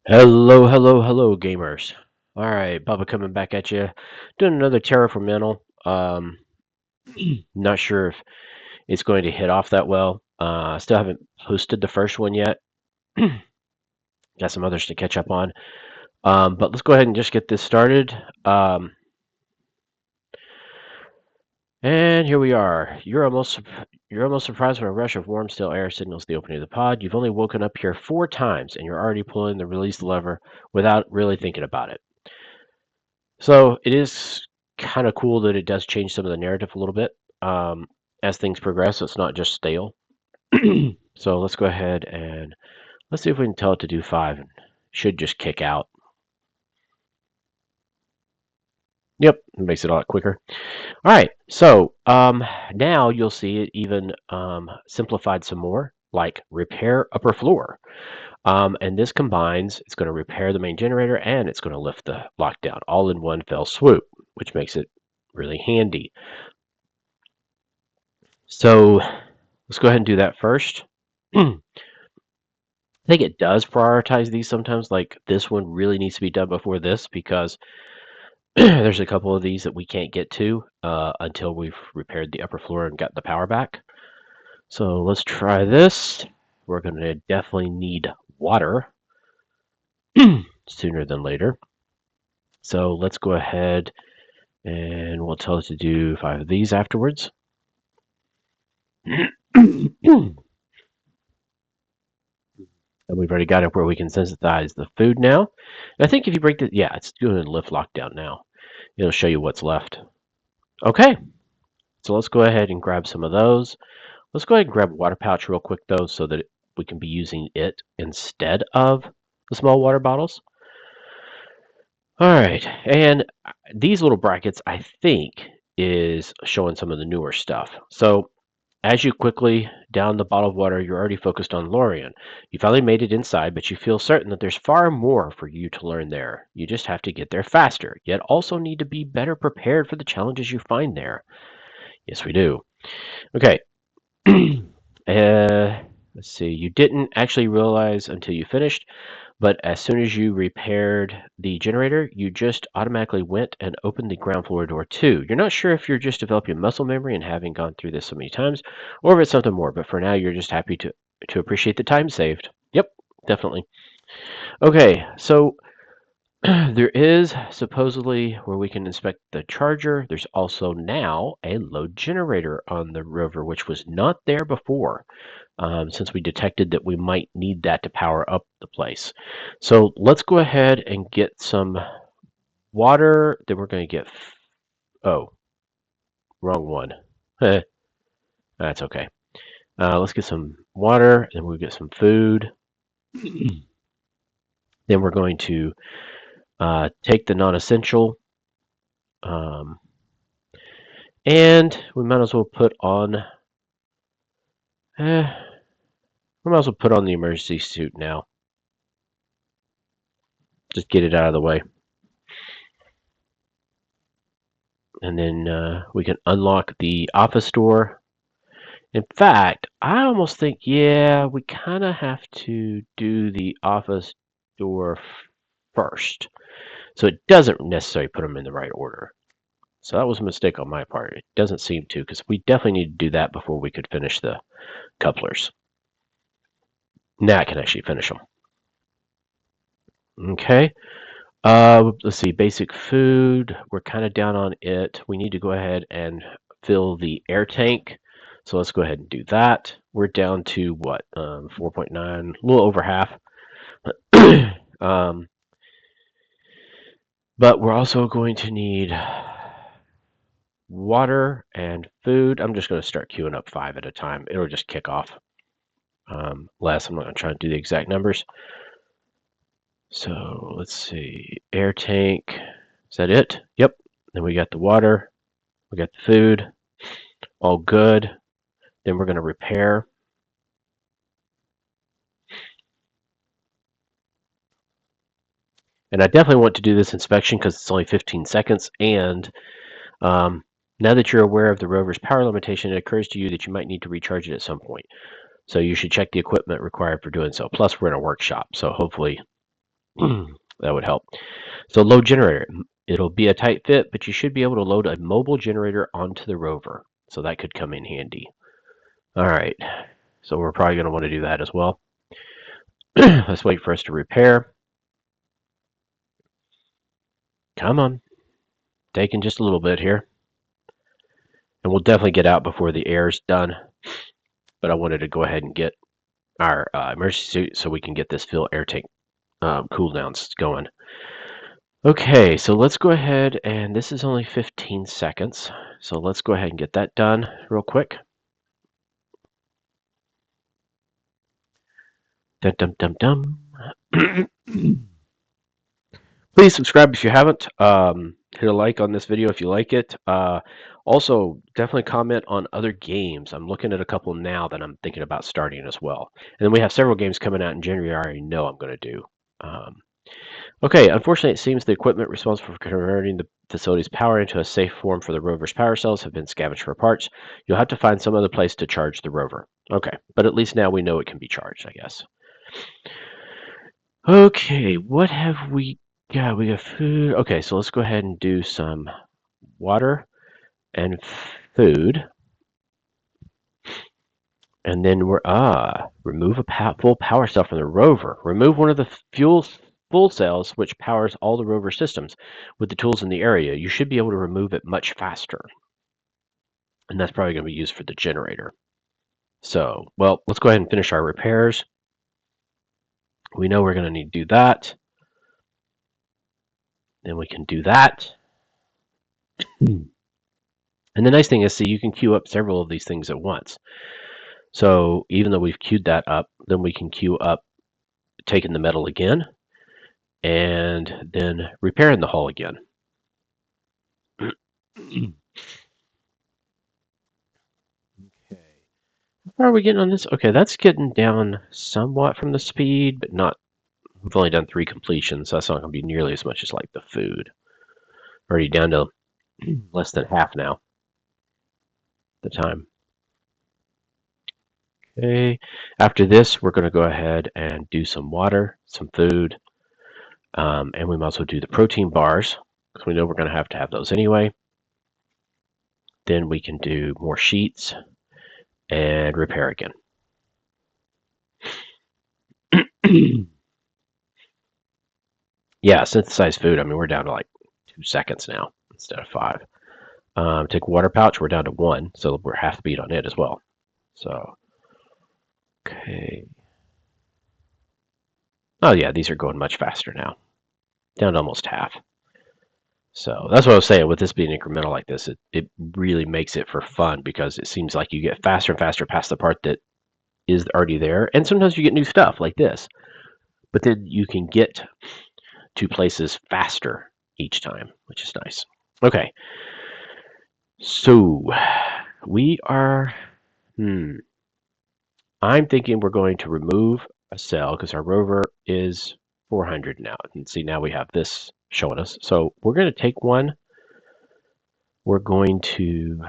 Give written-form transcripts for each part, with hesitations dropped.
Hello, hello, hello, gamers. All right, Bubba coming back at you, doing another Terraformental. Not sure if it's going to hit off that well. Still haven't posted the first one yet. Got some others to catch up on. But let's go ahead and just get this started. And here we are. You're almost surprised when a rush of warm, still air signals the opening of the pod. You've only woken up here 4 times, and you're already pulling the release lever without really thinking about it. So it is kind of cool that it does change some of the narrative a little bit as things progress. It's not just stale. So let's go ahead and let's see if we can tell it to do 5. Should just kick out. Yep, it makes it a lot quicker. All right, so now you'll see it even simplified some more, like repair upper floor. And this combines, it's going to repair the main generator and it's going to lift the lockdown all in one fell swoop, which makes it really handy. So let's go ahead and do that first. I think it does prioritize these sometimes, like this one really needs to be done before this because there's a couple of these that we can't get to until we've repaired the upper floor and got the power back. So let's try this. We're going to definitely need water sooner than later. So let's go ahead and we'll tell it to do 5 of these afterwards. And we've already got it where we can sensitize the food now. And I think if you break the, yeah, it's doing a lift lockdown now. It'll show you what's left. Okay, so let's go ahead and grab some of those. Let's go ahead and grab a water pouch real quick though, so that we can be using it instead of the small water bottles. All right, and these little brackets, I think, is showing some of the newer stuff. So as you quickly down the bottle of water, you're already focused on Laurion. You finally made it inside, but you feel certain that there's far more for you to learn there. You just have to get there faster, yet also need to be better prepared for the challenges you find there. Yes, we do. Okay. Let's see. You didn't actually realize until you finished, but as soon as you repaired the generator, you just automatically went and opened the ground floor door too. You're not sure if you're just developing muscle memory and having gone through this so many times, or if it's something more, but for now you're just happy to appreciate the time saved. Yep, definitely. Okay, so there is supposedly where we can inspect the charger. There's also now a load generator on the rover, which was not there before. Since we detected that we might need that to power up the place. So let's go ahead and get some water. Then we're going to get, oh, wrong one. That's okay. Let's get some water, and we'll get some food. Then we're going to take the non-essential, and we might as well put on. We might as well put on the emergency suit now. Just get it out of the way. And then we can unlock the office door. In fact, I almost think, yeah, we kind of have to do the office door first. So it doesn't necessarily put them in the right order. So that was a mistake on my part. It doesn't seem to, because we definitely need to do that before we could finish the couplers. Now I can actually finish them. Okay. Let's see, basic food. We're kind of down on it. We need to go ahead and fill the air tank. So let's go ahead and do that. We're down to what, 4.9, a little over half. But we're also going to need water and food. I'm just going to start queuing up 5 at a time. It'll just kick off less. I'm not going to try to do the exact numbers. So let's see, air tank. Is that it? Yep. Then we got the water. We got the food. All good. Then we're going to repair. And I definitely want to do this inspection because it's only 15 seconds. And now that you're aware of the rover's power limitation, it occurs to you that you might need to recharge it at some point. So you should check the equipment required for doing so. Plus, we're in a workshop, so hopefully That would help. So load generator. It'll be a tight fit, but you should be able to load a mobile generator onto the rover. So that could come in handy. All right. So we're probably going to want to do that as well. Let's wait for us to repair. Come on. Taking just a little bit here. And we'll definitely get out before the air's done. But I wanted to go ahead and get our emergency suit so we can get this fill air tank cooldowns going. Okay, so let's go ahead, and this is only 15 seconds. So let's go ahead and get that done real quick. Dum dum dum dum. Please subscribe if you haven't. Hit a like on this video if you like it. Also, definitely comment on other games. I'm looking at a couple now that I'm thinking about starting as well. And then we have several games coming out in January I already know I'm going to do. Okay, unfortunately, it seems the equipment responsible for converting the facility's power into a safe form for the rover's power cells have been scavenged for parts. You'll have to find some other place to charge the rover. Okay, but at least now we know it can be charged, I guess. Okay, what have we got? We got food. Okay, so let's go ahead and do some water and food. And then we're, remove a full power cell from the rover. Remove one of the full cells which powers all the rover systems. With the tools in the area, you should be able to remove it much faster. And that's probably going to be used for the generator. So, well, let's go ahead and finish our repairs. We know we're going to need to do that. Then we can do that. And the nice thing is, see, you can queue up several of these things at once. So even though we've queued that up, then we can queue up taking the metal again and then repairing the hull again. Okay. How far are we getting on this? Okay, that's getting down somewhat from the speed, but not. We've only done 3 completions, so that's not going to be nearly as much as like the food. Already down to less than half now. The time. Okay. After this, we're going to go ahead and do some water, some food, and we might also do the protein bars because we know we're going to have those anyway. Then we can do more sheets and repair again. Yeah, synthesized food. I mean, we're down to like 2 seconds now instead of 5. Take water pouch. We're down to 1, so we're half beat on it as well. So, okay. Oh yeah, these are going much faster now. Down to almost half. So that's what I was saying. With this being incremental like this, it really makes it for fun because it seems like you get faster and faster past the part that is already there. And sometimes you get new stuff like this. But then you can get to places faster each time, which is nice. Okay. So we are, I'm thinking we're going to remove a cell because our rover is 400 now. And see, now we have this showing us. So we're going to take one. We're going to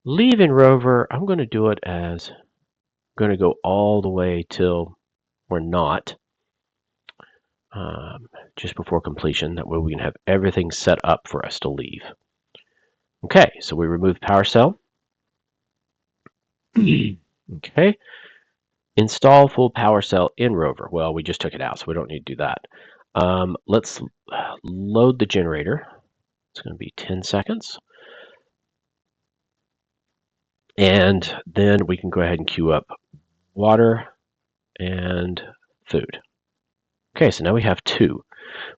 leave in rover. I'm going to do it as going to go all the way till we're not. Just before completion. That way we can have everything set up for us to leave. Okay, so we remove power cell. Okay. Install full power cell in rover. Well, we just took it out, so we don't need to do that. Let's load the generator. It's going to be 10 seconds. And then we can go ahead and queue up water and food. Okay, so now we have 2.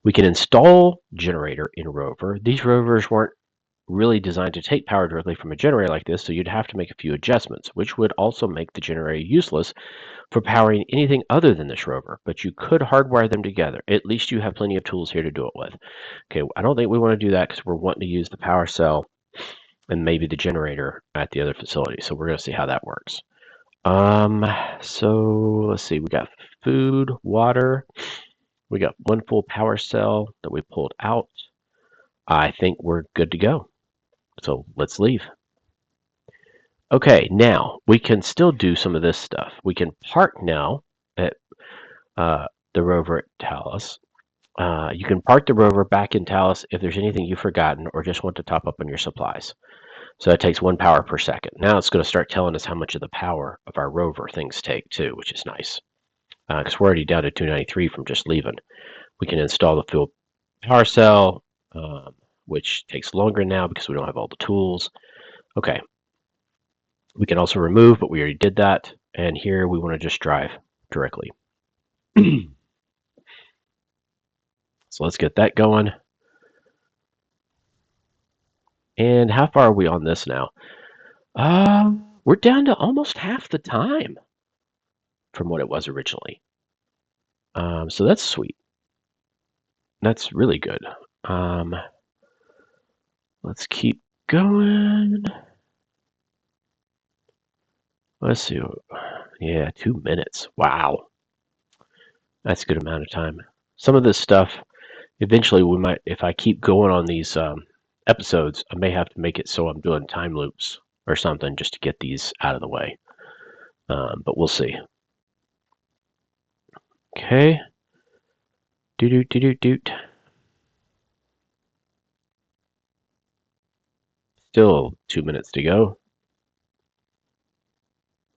We can install generator in rover. These rovers weren't really designed to take power directly from a generator like this, so you'd have to make a few adjustments, which would also make the generator useless for powering anything other than this rover, but you could hardwire them together. At least you have plenty of tools here to do it with. Okay, I don't think we want to do that because we're wanting to use the power cell and maybe the generator at the other facility, so we're going to see how that works. So let's see, we got food, water, we got 1 full power cell that we pulled out. I think we're good to go. So let's leave. Okay, now we can still do some of this stuff. We can park now at the rover at Talus. You can park the rover back in Talus if there's anything you've forgotten or just want to top up on your supplies. So that takes 1 power per second. Now it's going to start telling us how much of the power of our rover things take too, which is nice. Because we're already down to 293 from just leaving. We can install the fuel power cell, which takes longer now because we don't have all the tools. Okay. We can also remove, but we already did that. And here we want to just drive directly. So let's get that going. And how far are we on this now? We're down to almost half the time from what it was originally. So that's sweet. That's really good. Let's keep going. Let's see. Yeah, 2 minutes. Wow. That's a good amount of time. Some of this stuff, eventually we might, if I keep going on these episodes, I may have to make it so I'm doing time loops or something just to get these out of the way. But we'll see. Okay. Doot. Still 2 minutes to go.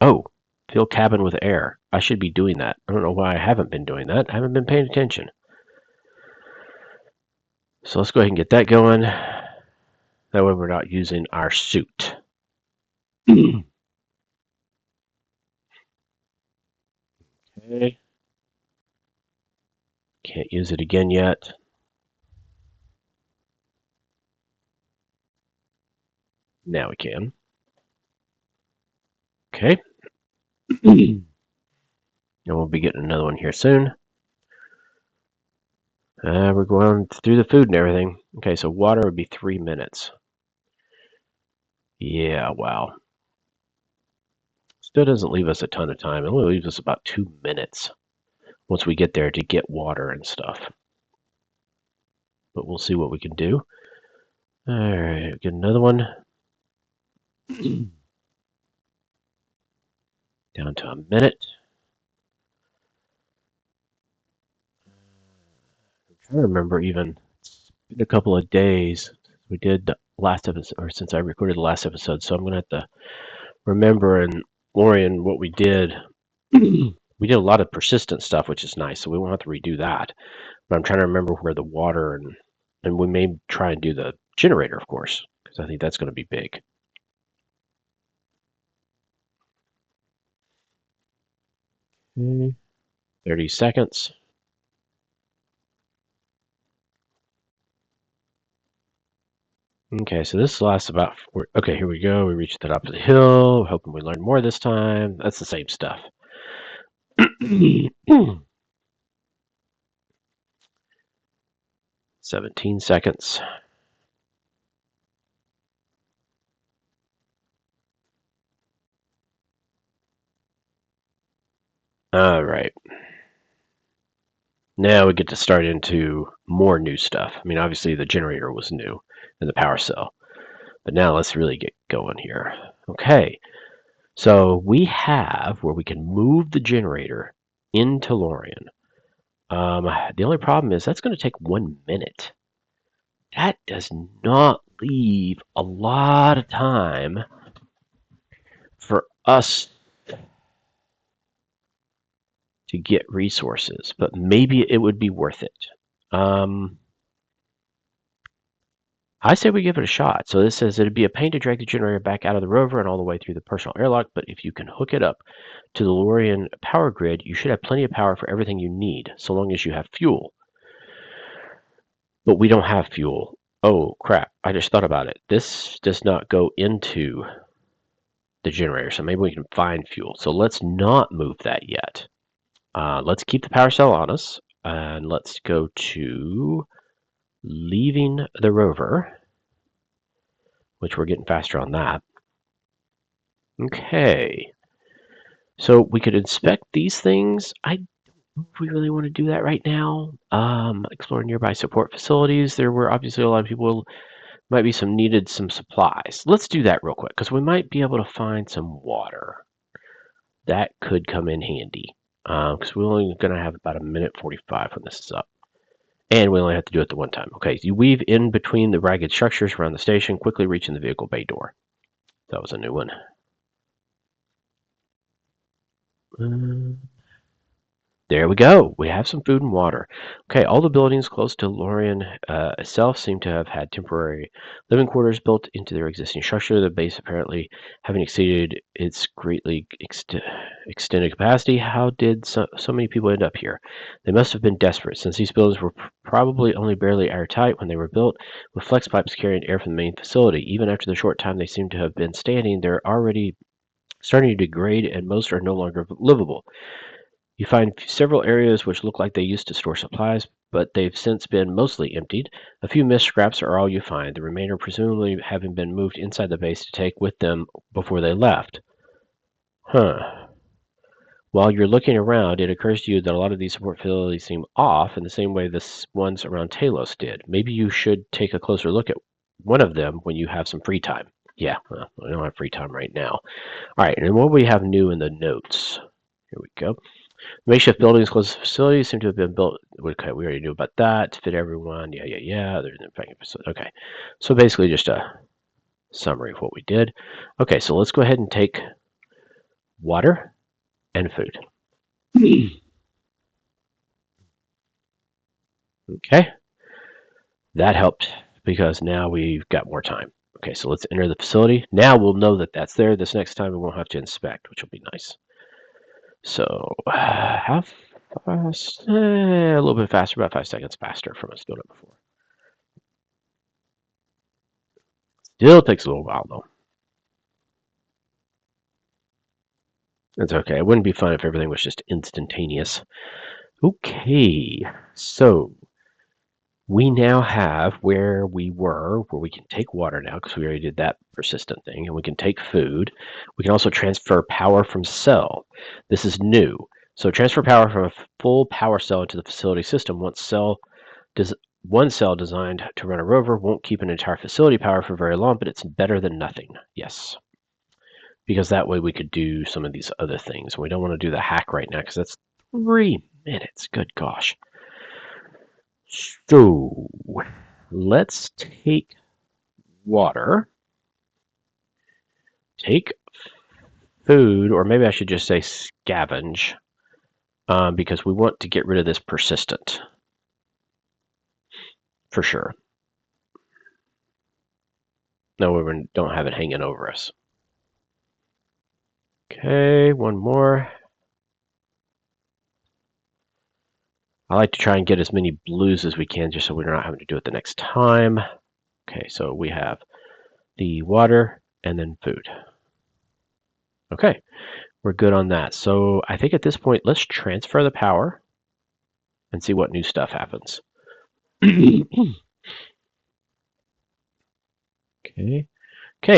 Oh, fill cabin with air. I should be doing that. I don't know why I haven't been doing that. I haven't been paying attention. So let's go ahead and get that going. That way we're not using our suit. Okay. Can't use it again yet. Now we can. Okay. And we'll be getting another one here soon. We're going through the food and everything. Okay, so water would be 3 minutes. Yeah, wow. Still doesn't leave us a ton of time. It only leaves us about 2 minutes once we get there to get water and stuff. But we'll see what we can do. All right, get another one. Down to a minute. I'm trying to remember even. It's been a couple of days. We did the last episode, or since I recorded the last episode, so I'm going to have to remember and Laurion what we did. We did a lot of persistent stuff, which is nice, so we won't have to redo that. But I'm trying to remember where the water and we may try and do the generator, of course, because I think that's going to be big. Okay. 30 seconds. Okay, so this lasts about. Okay, here we go. We reached the top of the hill. Hoping we learn more this time. That's the same stuff. 17 seconds. All right. Now we get to start into more new stuff. I mean, obviously the generator was new and the power cell. But now let's really get going here. Okay. So we have where we can move the generator into Laurion. The only problem is that's going to take 1 minute. That does not leave a lot of time for us to get resources, but maybe it would be worth it. I say we give it a shot. So this says it'd be a pain to drag the generator back out of the rover and all the way through the personal airlock, but if you can hook it up to the Laurion power grid, you should have plenty of power for everything you need, so long as you have fuel. But we don't have fuel. Oh, crap. I just thought about it. This does not go into the generator, so maybe we can find fuel. So let's not move that yet. Let's keep the power cell on us, and let's go to leaving the rover, which we're getting faster on that. Okay. So we could inspect these things. I don't know if we really want to do that right now. Explore nearby support facilities. There were obviously a lot of people, might be some supplies. Let's do that real quick because we might be able to find some water. That could come in handy. because we're only going to have about a minute 45 when this is up. And we only have to do it the one time. Okay, you weave in between the ragged structures around the station, quickly reaching the vehicle bay door. That was a new one. There we go. We have some food and water. Okay, all the buildings close to Laurion itself seem to have had temporary living quarters built into their existing structure. The base apparently having exceeded its greatly extended capacity. How did so many people end up here? They must have been desperate, since these buildings were probably only barely airtight when they were built, with flex pipes carrying air from the main facility. Even after the short time they seem to have been standing, they're already starting to degrade, and most are no longer livable. You find several areas which look like they used to store supplies, but they've since been mostly emptied. A few missed scraps are all you find, the remainder presumably having been moved inside the base to take with them before they left. Huh. While you're looking around, it occurs to you that a lot of these support facilities seem off in the same way the ones around Talos did. Maybe you should take a closer look at one of them when you have some free time. Yeah, well, I don't have free time right now. All right, and what we have new in the notes. Here we go. Makeshift buildings close to facilities seem to have been built. Okay, we already knew about that. To fit everyone. Yeah. Okay. So basically just a summary of what we did. Okay, so let's go ahead and take water and food. Okay. That helped because now we've got more time. Okay, so let's enter the facility. Now we'll know that that's there. This next time we won't have to inspect, which will be nice. So how fast? A little bit faster, about 5 seconds faster from us doing it before. Still takes a little while though. It's okay. It wouldn't be fun if everything was just instantaneous. Okay, so we now have where we were, where we can take water now, because we already did that persistent thing, and we can take food. We can also transfer power from cell. This is new. So transfer power from a full power cell into the facility system. One cell designed to run a rover won't keep an entire facility power for very long, but it's better than nothing. Yes. Because that way we could do some of these other things. We don't want to do the hack right now because that's 3 minutes. Good gosh. So let's take water, take food, or maybe I should just say scavenge, because we want to get rid of this persistent for sure. No, we don't have it hanging over us. Okay, one more. I like to try and get as many blues as we can just so we're not having to do it the next time. Okay, so we have the water and then food. Okay, we're good on that. So I think at this point, let's transfer the power and see what new stuff happens. Okay,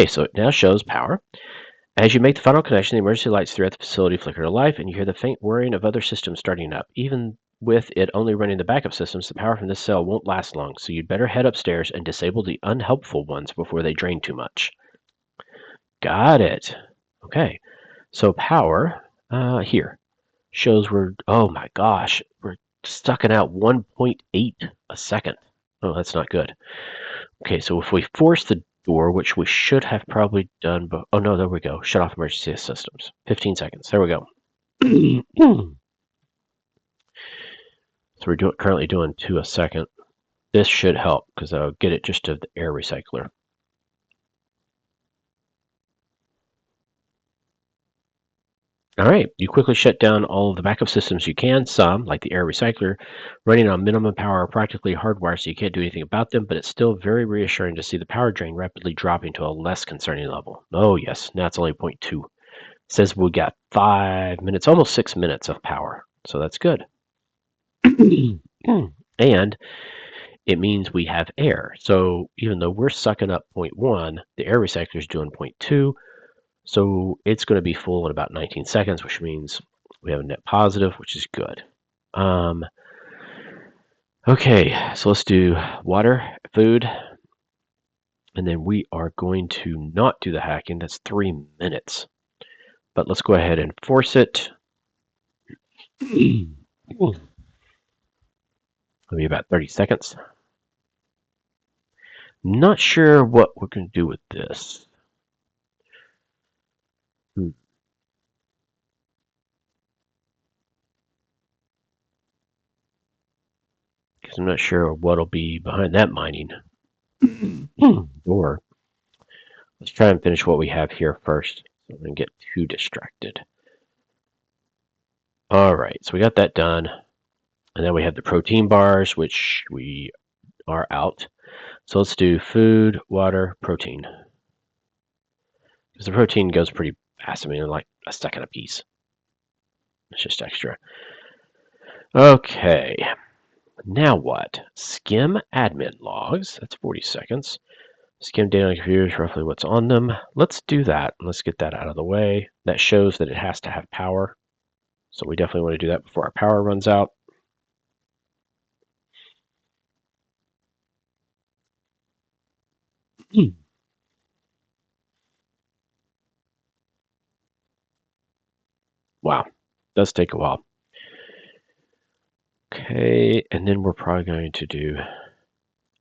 so it now shows power. As you make the final connection, the emergency lights throughout the facility flicker to life, and you hear the faint whirring of other systems starting up. Even with it only running the backup systems, the power from this cell won't last long, so you'd better head upstairs and disable the unhelpful ones before they drain too much. Got it. Okay, so power here shows oh my gosh, we're sucking out 1.8 a second. Oh, that's not good. Okay, so if we force the door, which we should have probably done, but oh no, there we go. Shut off emergency systems. 15 seconds. There we go. So we're currently doing 2 a second. This should help because I'll get it just to the air recycler. All right, you quickly shut down all of the backup systems you can. Some, like the air recycler, running on minimum power are practically hardwired, so you can't do anything about them, but it's still very reassuring to see the power drain rapidly dropping to a less concerning level. Oh yes, now it's only 0.2. It says we got 5 minutes, almost 6 minutes of power, so that's good. And it means we have air. So even though we're sucking up 0.1, the air recycler is doing 0.2. So it's going to be full in about 19 seconds, which means we have a net positive, which is good. Okay, so let's do water, food, and then we are going to not do the hacking. That's 3 minutes. But let's go ahead and force it. Maybe about 30 seconds. Not sure what we're going to do with this. Because I'm not sure what'll be behind that mining. Or let's try and finish what we have here first. So I don't get too distracted. All right, so we got that done. And then we have the protein bars, which we are out. So let's do food, water, protein. Because the protein goes pretty fast. I mean, like a second a piece. It's just extra. Okay, now what? Skim admin logs. That's 40 seconds. Skim data on computers, roughly what's on them. Let's do that. Let's get that out of the way. That shows that it has to have power. So we definitely want to do that before our power runs out. Wow, does take a while. Okay, and then we're probably going to do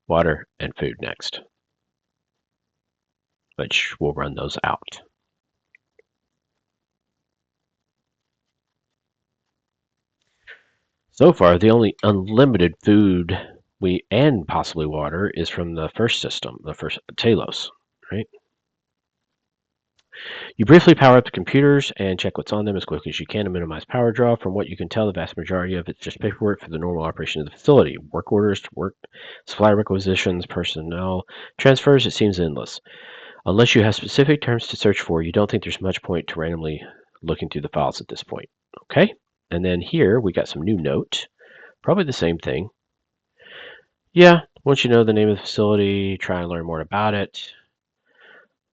water and food next, which we'll run those out. So far, the only unlimited food and possibly water is from the first system, the first Talos, right? You briefly power up the computers and check what's on them as quickly as you can to minimize power draw. From what you can tell, the vast majority of it's just paperwork for the normal operation of the facility. Work orders, work supply requisitions, personnel transfers, it seems endless. Unless you have specific terms to search for, you don't think there's much point to randomly looking through the files at this point. Okay, and then here we got some new note. Probably the same thing. Yeah, once you know the name of the facility, try and learn more about it.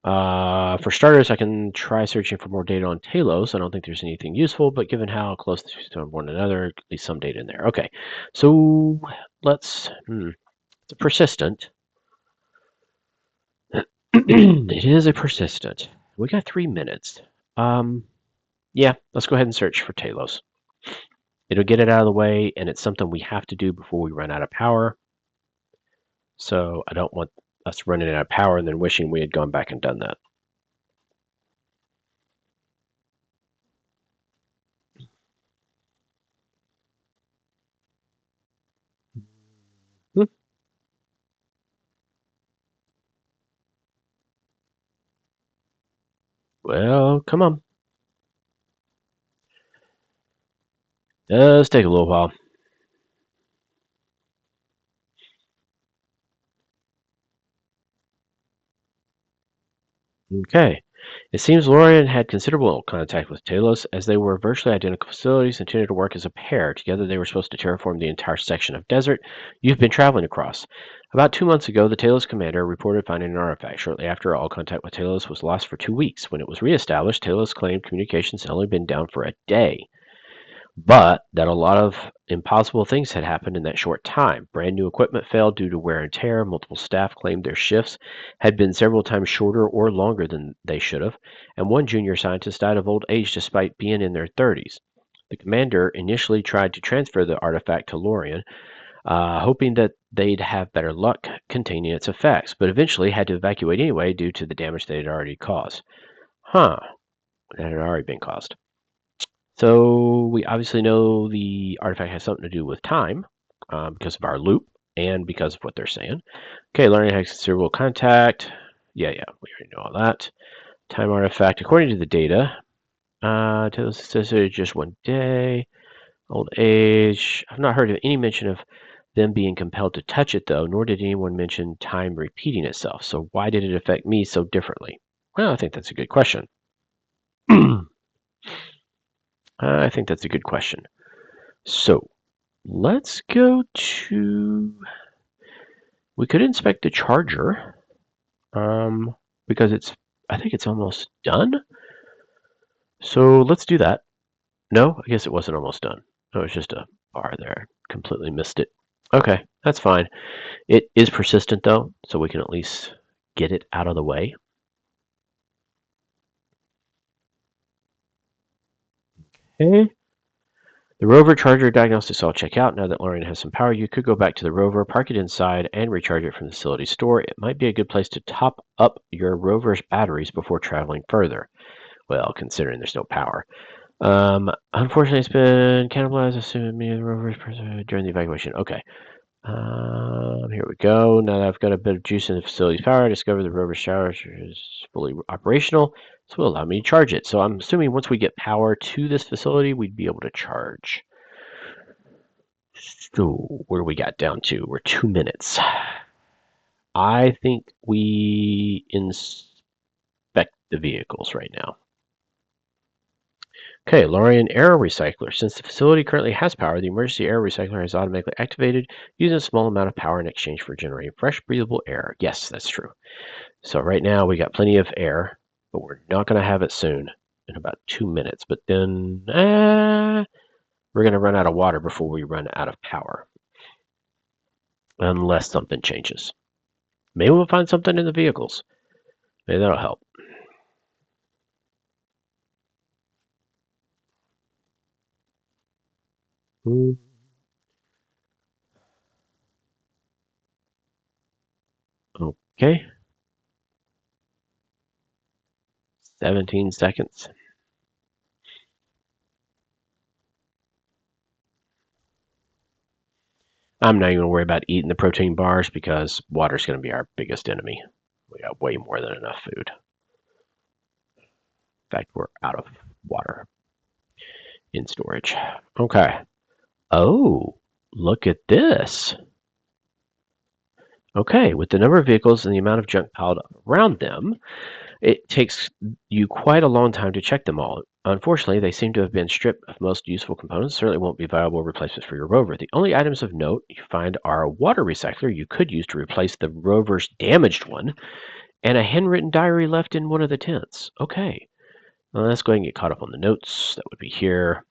For starters, I can try searching for more data on Talos. I don't think there's anything useful, but given how close to one another, at least some data in there. Okay, so let's. It's a persistent. It is a persistent. We got 3 minutes. Yeah, let's go ahead and search for Talos. It'll get it out of the way, and it's something we have to do before we run out of power. So I don't want us running out of power and then wishing we had gone back and done that. Hmm. Well, come on. Does take a little while. Okay. It seems Laurion had considerable contact with Talos, as they were virtually identical facilities intended to work as a pair. Together, they were supposed to terraform the entire section of desert you've been traveling across. About 2 months ago, the Talos commander reported finding an artifact. Shortly after, all contact with Talos was lost for 2 weeks. When it was reestablished, Talos claimed communications had only been down for a day, but that a lot of impossible things had happened in that short time. Brand new equipment failed due to wear and tear. Multiple staff claimed their shifts had been several times shorter or longer than they should have, and one junior scientist died of old age despite being in their 30s. The commander initially tried to transfer the artifact to Laurion, hoping that they'd have better luck containing its effects, but eventually had to evacuate anyway due to the damage they had already caused. That had already been caused. So we obviously know the artifact has something to do with time because of our loop and because of what they're saying. Okay, learning has considerable contact. Yeah, we already know all that. Time artifact, according to the data, to just 1 day, old age. I've not heard of any mention of them being compelled to touch it, though, nor did anyone mention time repeating itself. So why did it affect me so differently? Well, I think that's a good question. I think that's a good question. So let's go to. We could inspect the charger because I think it's almost done. So let's do that. No, I guess it wasn't almost done. Oh, it's just a bar there. Completely missed it. Okay, that's fine. It is persistent though, so we can at least get it out of the way. Okay. The rover charger diagnostics all check out. Now that Laurion has some power, you could go back to the rover, park it inside, and recharge it from the facility store. It might be a good place to top up your rover's batteries before traveling further. Well, considering there's no power. Unfortunately, it's been cannibalized, assuming me and the rover during the evacuation. Okay. Here we go. Now that I've got a bit of juice in the facility's power, I discovered the rover shower is fully operational. So it will allow me to charge it. So I'm assuming once we get power to this facility, we'd be able to charge. So where we got down to? We're 2 minutes. I think we inspect the vehicles right now. Okay, Laurion Air Recycler. Since the facility currently has power, the emergency air recycler is automatically activated using a small amount of power in exchange for generating fresh, breathable air. Yes, that's true. So right now we got plenty of air, but we're not going to have it soon in about 2 minutes. But then we're going to run out of water before we run out of power, unless something changes. Maybe we'll find something in the vehicles. Maybe that'll help. Okay. 17 seconds. I'm not even going to worry about eating the protein bars because water's going to be our biggest enemy. We got way more than enough food. In fact, we're out of water in storage. Okay. Oh, look at this. Okay, with the number of vehicles and the amount of junk piled up around them, it takes you quite a long time to check them all. Unfortunately, they seem to have been stripped of most useful components. Certainly won't be viable replacements for your rover. The only items of note you find are a water recycler you could use to replace the rover's damaged one, and a handwritten diary left in one of the tents. Okay, well, let's go ahead and get caught up on the notes. That would be here.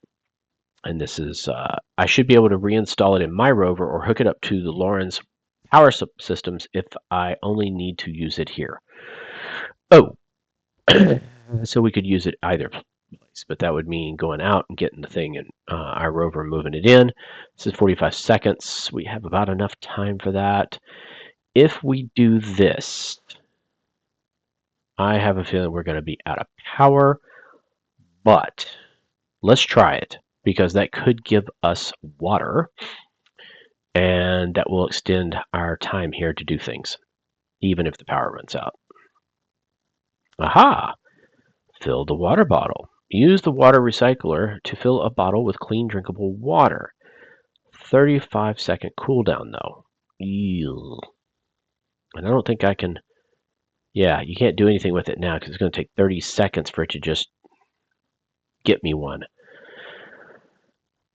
And this is, I should be able to reinstall it in my rover or hook it up to the Laurion's power systems if I only need to use it here. Oh, so we could use it either place, but that would mean going out and getting the thing in our rover and moving it in. This is 45 seconds. We have about enough time for that. If we do this, I have a feeling we're going to be out of power, but let's try it because that could give us water and that will extend our time here to do things, even if the power runs out. Aha! Fill the water bottle. Use the water recycler to fill a bottle with clean drinkable water. 35-second cooldown though. Ew. And I don't think I can, yeah, you can't do anything with it now because it's going to take 30 seconds for it to just get me one.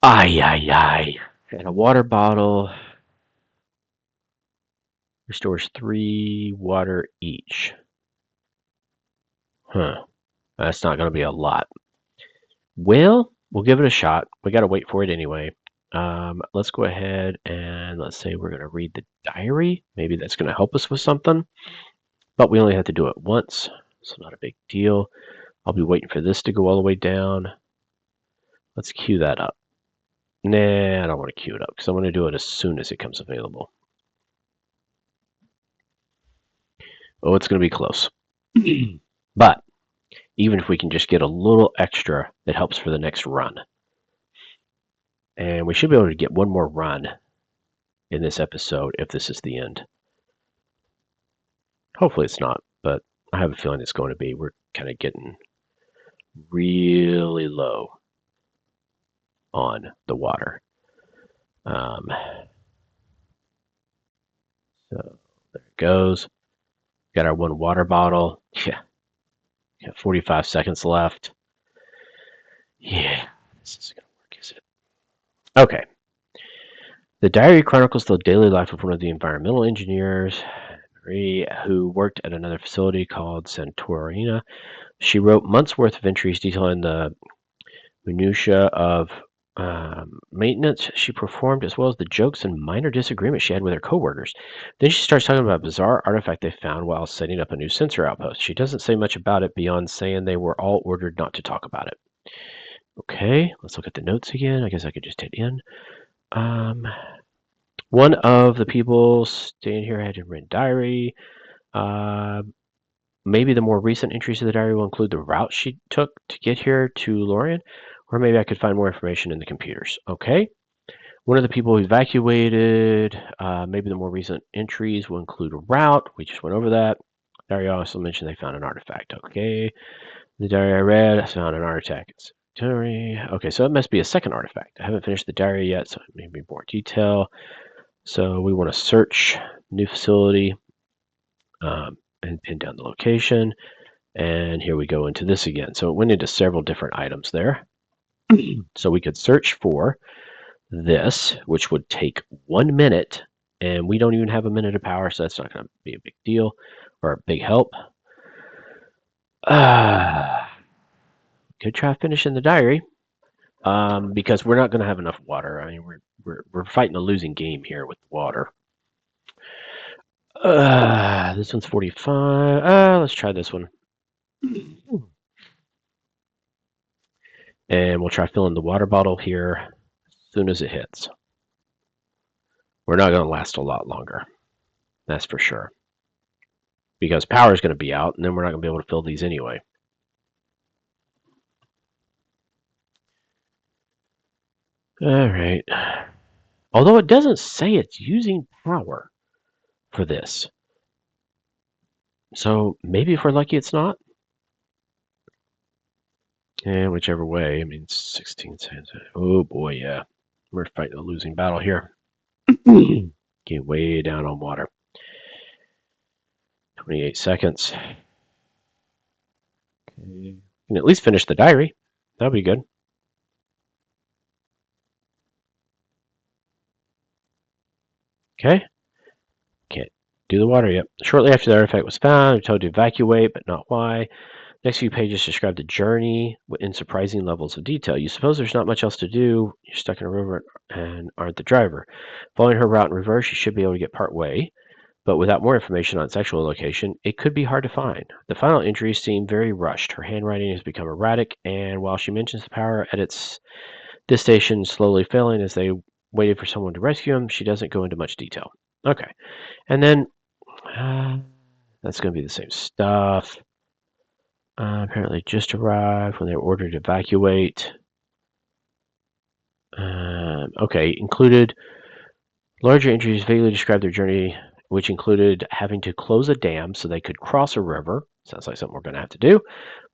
Ay, ay, ay. And a water bottle restores 3 water each. Huh. That's not going to be a lot. Well, we'll give it a shot. We got to wait for it anyway. Let's go ahead and let's say we're going to read the diary. Maybe that's going to help us with something. But we only have to do it once, so not a big deal. I'll be waiting for this to go all the way down. Let's queue that up. Nah, I don't want to queue it up because I want to do it as soon as it comes available. Oh, it's going to be close. But even if we can just get a little extra, it helps for the next run. And we should be able to get one more run in this episode if this is the end. Hopefully it's not, but I have a feeling it's going to be. We're kind of getting really low on the water. So there it goes. Got our one water bottle. Yeah. Got 45 seconds left. Yeah. This isn't going to work, is it? Okay. The diary chronicles the daily life of one of the environmental engineers who worked at another facility called Santorina. She wrote months' worth of entries detailing the minutiae of maintenance she performed, as well as the jokes and minor disagreements she had with her coworkers. Then she starts talking about a bizarre artifact they found while setting up a new sensor outpost. She doesn't say much about it beyond saying they were all ordered not to talk about it. Okay, let's look at the notes again. I guess I could just hit in. One of the people staying here had a written diary. Maybe the more recent entries to the diary will include the route she took to get here to Laurion, or maybe I could find more information in the computers. Okay. One of the people who evacuated, maybe the more recent entries will include a route. We just went over that. Diary also mentioned they found an artifact. Okay. The diary I read, I found an artifact. It's diary. Okay, so it must be a second artifact. I haven't finished the diary yet, so maybe more detail. So we want to search new facility and pin down the location. And here we go into this again. So it went into several different items there. So we could search for this, which would take 1 minute, and we don't even have a minute of power, so that's not going to be a big deal or a big help. Could try finishing the diary, because we're not going to have enough water. I mean, we're fighting a losing game here with water. This one's 45. Let's try this one. And we'll try filling the water bottle here as soon as it hits. We're not going to last a lot longer. That's for sure. Because power is going to be out, and then we're not going to be able to fill these anyway. All right. Although it doesn't say it's using power for this. So maybe if we're lucky, it's not. Yeah, whichever way. I mean, 16 cents. Oh boy, yeah. We're fighting a losing battle here. Get way down on water. 28 seconds. Okay. Can at least finish the diary. That'll be good. Okay. Can't do the water yet. Shortly after the artifact was found, we were told to evacuate, but not why. Next few pages describe the journey in surprising levels of detail. You suppose there's not much else to do. You're stuck in a river and aren't the driver. Following her route in reverse, you should be able to get part way, but without more information on its actual location, it could be hard to find. The final entries seem very rushed. Her handwriting has become erratic, and while she mentions the power at this station slowly failing as they waited for someone to rescue him, she doesn't go into much detail. Okay, and then that's going to be the same stuff. Apparently just arrived when they were ordered to evacuate. Okay, included larger entries vaguely described their journey, which included having to close a dam so they could cross a river. Sounds like something we're going to have to do,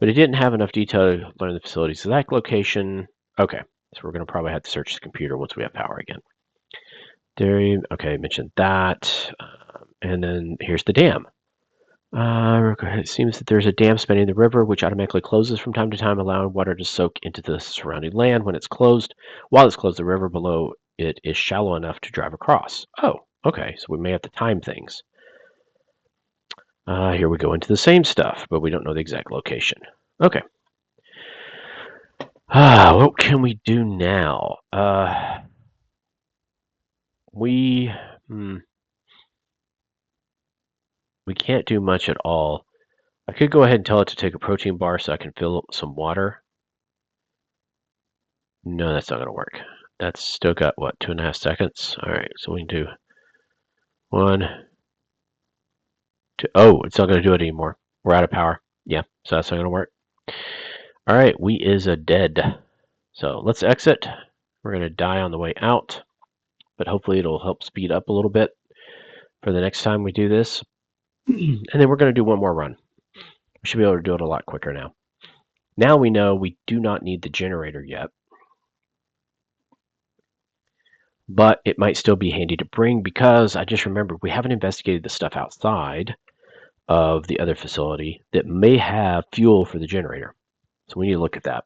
but it didn't have enough detail to learn the facility's exact location. Okay, so we're going to probably have to search the computer once we have power again. Dairy, okay, mentioned that. And then here's the dam. It seems that there's a dam spanning the river, which automatically closes from time to time, allowing water to soak into the surrounding land when it's closed. While it's closed, the river below it is shallow enough to drive across. Oh, okay, so we may have to time things. Here we go into the same stuff, but we don't know the exact location. Okay. What can we do now? We can't do much at all. I could go ahead and tell it to take a protein bar so I can fill some water. No, that's not going to work. That's still got, what, 2.5 seconds? All right, so we can do 1, 2. Oh, it's not going to do it anymore. We're out of power. Yeah, so that's not going to work. All right, we is a dead. So let's exit. We're going to die on the way out, but hopefully it'll help speed up a little bit for the next time we do this. And then we're going to do one more run. We should be able to do it a lot quicker now. Now we know we do not need the generator yet, but it might still be handy to bring because I just remembered we haven't investigated the stuff outside of the other facility that may have fuel for the generator. So we need to look at that.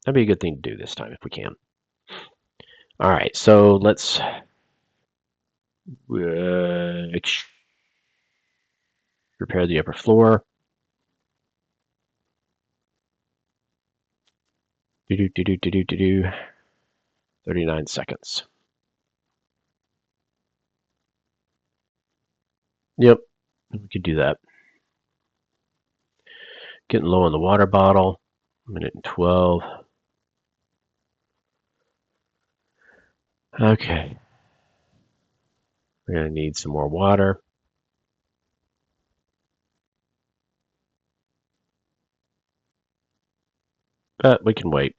That'd be a good thing to do this time if we can. All right, so let's repair the upper floor. Do do do do do do do. 39 seconds. Yep, we could do that. Getting low on the water bottle. Minute and 12. Okay. We're going to need some more water. But we can wait.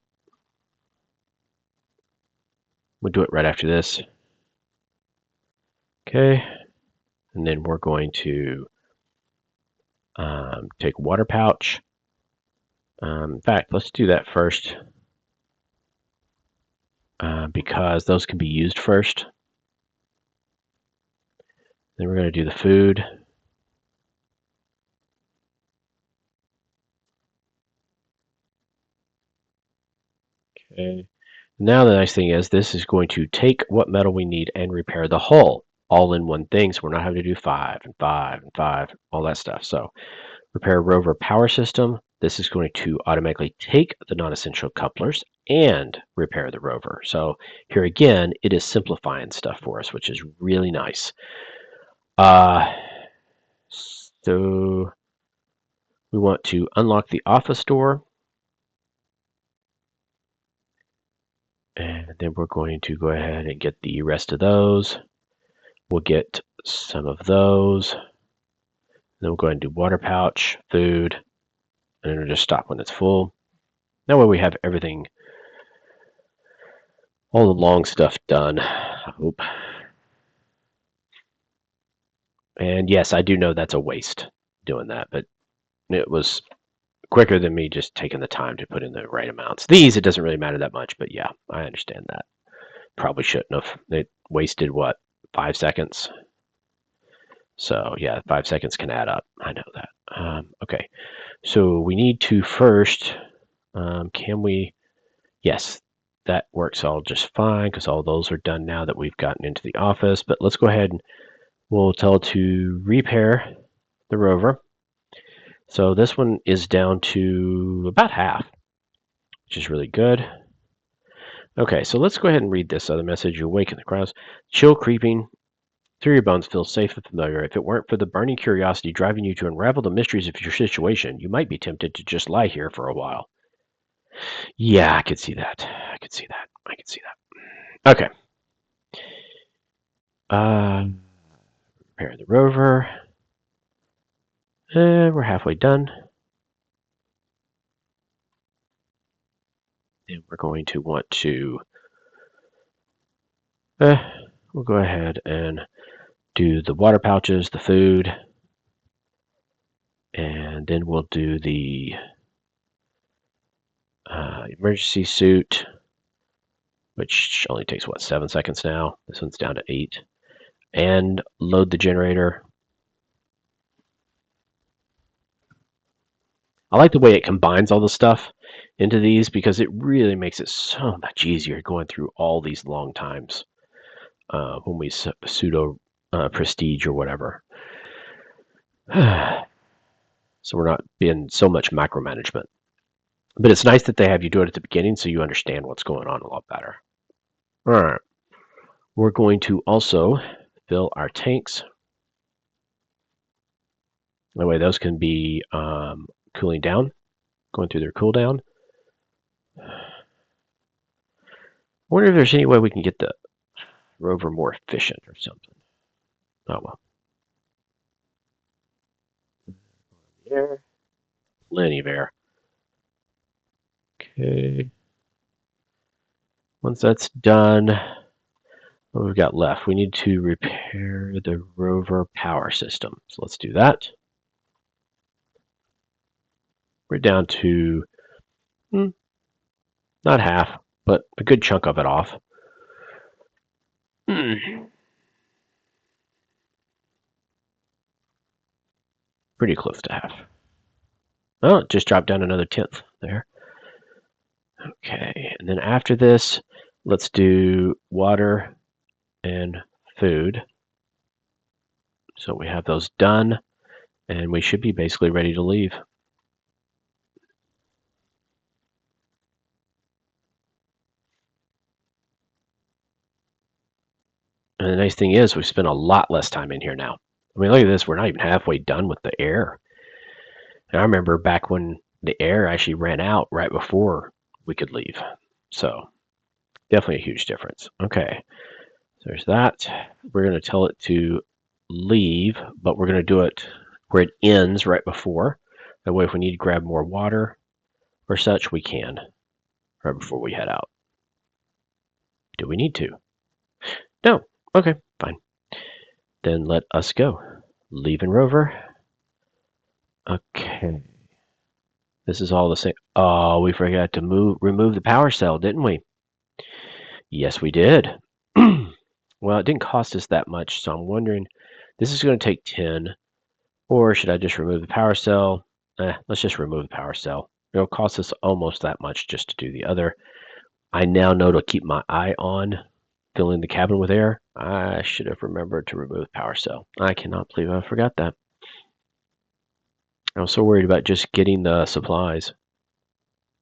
We'll do it right after this. Okay. And then we're going to take a water pouch. In fact, let's do that first because those can be used first. Then we're going to do the food. Okay. Now the nice thing is this is going to take what metal we need and repair the hull all in one thing. So we're not having to do 5 and 5 and 5, all that stuff. So repair rover power system. This is going to automatically take the non-essential couplers and repair the rover. So here again, it is simplifying stuff for us, which is really nice. So we want to unlock the office door. And then we're going to go ahead and get the rest of those. We'll get some of those. Then we'll go ahead and do water pouch, food, and then we'll just stop when it's full. That way we have everything, all the long stuff done, I hope. And yes, I do know that's a waste doing that, but it was quicker than me just taking the time to put in the right amounts. These, it doesn't really matter that much, but yeah, I understand that. Probably shouldn't have. It wasted, what, 5 seconds? So yeah, 5 seconds can add up. I know that. Okay, so we need to first, can we, yes, that works all just fine because all those are done now that we've gotten into the office. But let's go ahead and we'll tell it to repair the rover. So this one is down to about half, which is really good. Okay, so let's go ahead and read this other message. You awaken the crowds. Chill creeping through your bones feels safe and familiar. If it weren't for the burning curiosity driving you to unravel the mysteries of your situation, you might be tempted to just lie here for a while. Yeah, I could see that. I could see that. I could see that. Okay. Repair the rover. We're halfway done. And we're going to want to, we'll go ahead and do the water pouches, the food, and then we'll do the emergency suit, which only takes, what, 7 seconds now? This one's down to 8. And load the generator. I like the way it combines all the stuff into these because it really makes it so much easier going through all these long times when we pseudo prestige or whatever. So we're not being so much micromanagement. But it's nice that they have you do it at the beginning so you understand what's going on a lot better. All right. We're going to also fill our tanks. That way those can be cooling down, going through their cooldown. I wonder if there's any way we can get the rover more efficient or something. Oh well. Air. Plenty of air. Okay. Once that's done, what we've got left? We need to repair the rover power system. So let's do that. We're down to not half, but a good chunk of it off. Pretty close to half. Oh, it just dropped down another 1/10 there. Okay, and then after this, let's do water and food. So we have those done, and we should be basically ready to leave. And the nice thing is we spent a lot less time in here now. I mean, look at this. We're not even halfway done with the air. And I remember back when the air actually ran out right before we could leave. So definitely a huge difference. Okay, so there's that. We're going to tell it to leave, but we're going to do it where it ends right before. That way if we need to grab more water or such, we can right before we head out. Do we need to? No. Okay, fine. Then let us go. Leaving rover. Okay. This is all the same. Oh, we forgot to remove the power cell, didn't we? Yes, we did. Well, it didn't cost us that much, so I'm wondering, this is going to take 10, or should I just remove the power cell? Let's just remove the power cell. It'll cost us almost that much just to do the other. I now know to keep my eye on filling the cabin with air. I should have remembered to remove the power cell. I cannot believe I forgot that. I was so worried about just getting the supplies.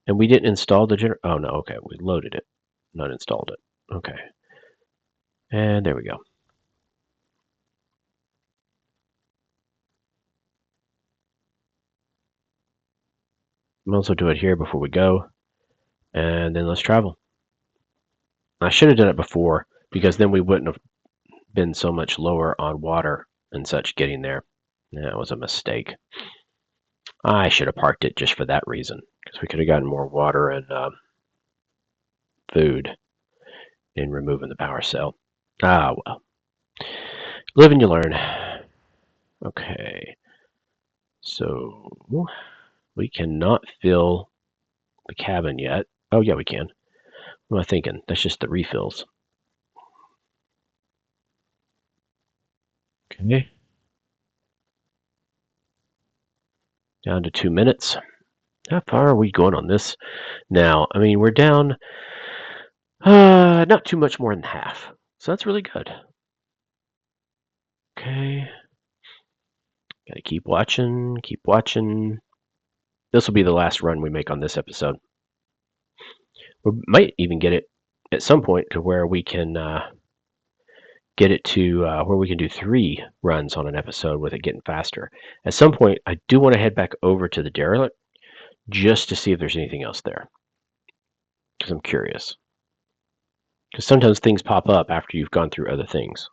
And we didn't install the generator. Oh, no, okay. We loaded it, not installed it. Okay. And there we go. We'll also do it here before we go. And then let's travel. I should have done it before, because then we wouldn't have been so much lower on water and such getting there. That was a mistake. I should have parked it just for that reason, because we could have gotten more water and food in removing the power cell. Ah, well. Live and you learn. Okay. So we cannot fill the cabin yet. Oh, yeah, we can. What am I thinking? That's just the refills. Okay. Down to 2 minutes. How far are we going on this now? I mean, we're down not too much more than half. So that's really good. Okay. Gotta keep watching, keep watching. This will be the last run we make on this episode. We might even get it at some point to where we can get it to where we can do 3 runs on an episode with it getting faster. At some point, I do want to head back over to the derelict just to see if there's anything else there, because I'm curious. Because sometimes things pop up after you've gone through other things.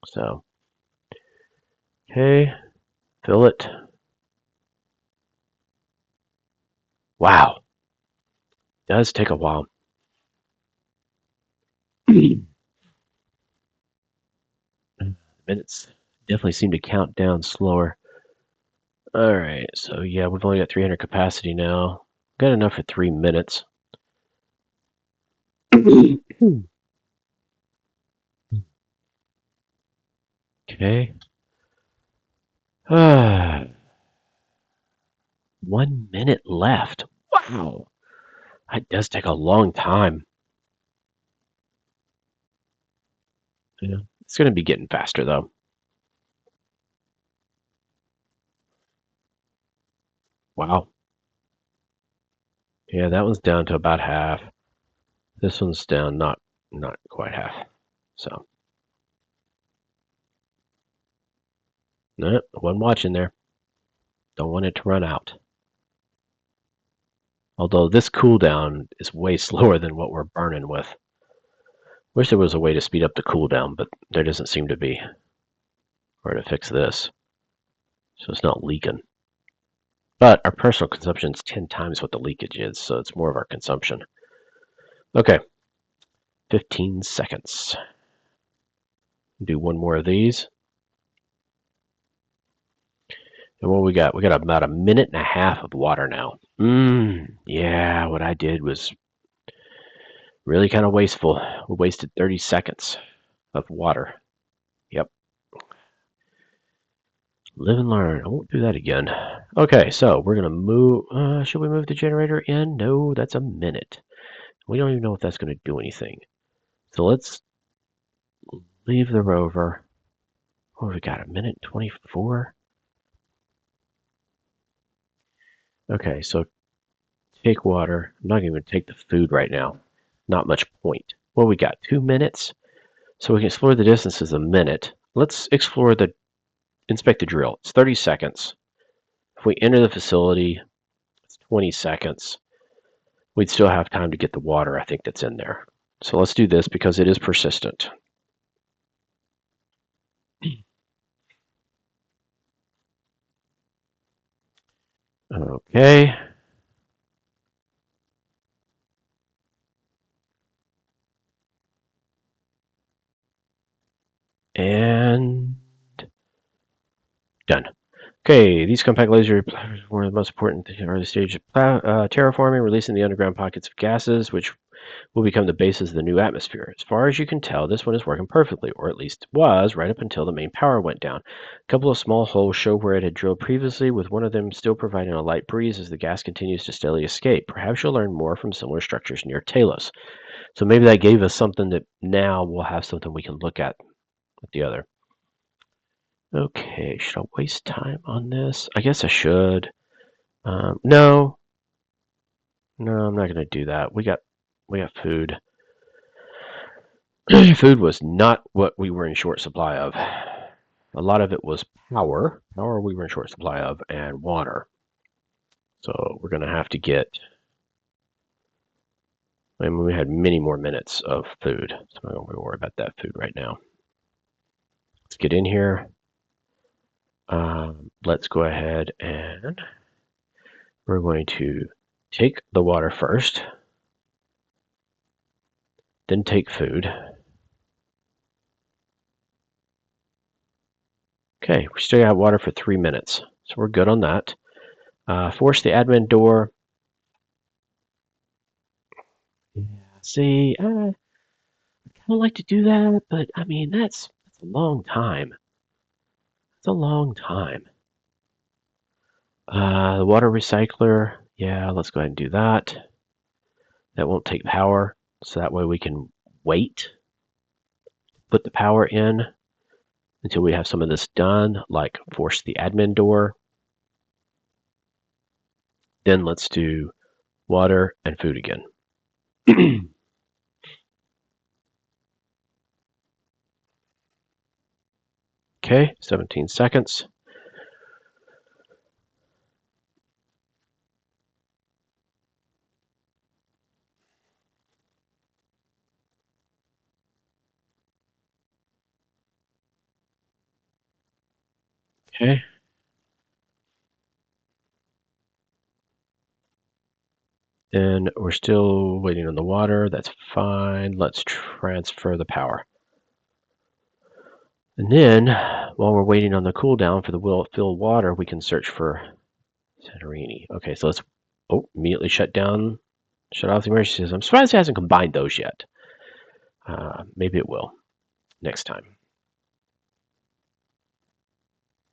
So, okay, fill it. Wow, does take a while. Minutes definitely seem to count down slower. All right, so yeah, we've only got 300 capacity now. Got enough for 3 minutes. Okay. 1 minute left. Wow. That does take a long time. Yeah, it's going to be getting faster, though. Wow. Yeah, that one's down to about half. This one's down not quite half. So, no, one watching there. Don't want it to run out. Although this cooldown is way slower than what we're burning with. Wish there was a way to speed up the cooldown, but there doesn't seem to be. Or to fix this. So it's not leaking. But our personal consumption is 10 times what the leakage is, so it's more of our consumption. Okay. 15 seconds. Do one more of these. And what we got? We got about 1.5 minutes of water now. Yeah, what I did was really kind of wasteful. We wasted 30 seconds of water. Yep. Live and learn. I won't do that again. Okay, so we're going to move. Should we move the generator in? No, that's 1 minute. We don't even know if that's going to do anything. So let's leave the rover. Oh, we got 1:24. Okay, so take water. I'm not going to take the food right now. Not much point. Well, we got 2 minutes. So we can explore the distances a minute. Let's inspect the drill. It's 30 seconds. If we enter the facility, it's 20 seconds, we'd still have time to get the water, I think, that's in there. So let's do this because it is persistent. Okay. And done. Okay, these compact lasers are one of the most important early stage of terraforming, releasing the underground pockets of gases, which will become the basis of the new atmosphere. As far as you can tell, this one is working perfectly, or at least it was, right up until the main power went down. A couple of small holes show where it had drilled previously, with one of them still providing a light breeze as the gas continues to steadily escape. Perhaps you'll learn more from similar structures near Talos. So maybe that gave us something that now we'll have something we can look at with the other. Okay, should I waste time on this? I guess I should. No, I'm not gonna do that. We got food. Food was not what we were in short supply of. A lot of it was power. Power we were in short supply of, and water. So we're gonna have to get. I mean, we had many more minutes of food, so I'm not gonna worry about that food right now. Let's get in here. Let's go ahead and we're going to take the water first, then take food. Okay, we still got water for 3 minutes, so we're good on that. Force the admin door. Yeah, see, I kind of like to do that, but I mean, that's a long time. It's a long time. The water recycler, yeah, let's go ahead and do that. That won't take power, so that way we can wait, put the power in until we have some of this done, like force the admin door. Then let's do water and food again. Okay, 17 seconds. Okay. Then we're still waiting on the water. That's fine. Let's transfer the power. And then, while we're waiting on the cooldown for the filled water, we can search for Santorini. Okay, so let's immediately shut off the emergency system. I'm surprised it hasn't combined those yet. Maybe it will next time.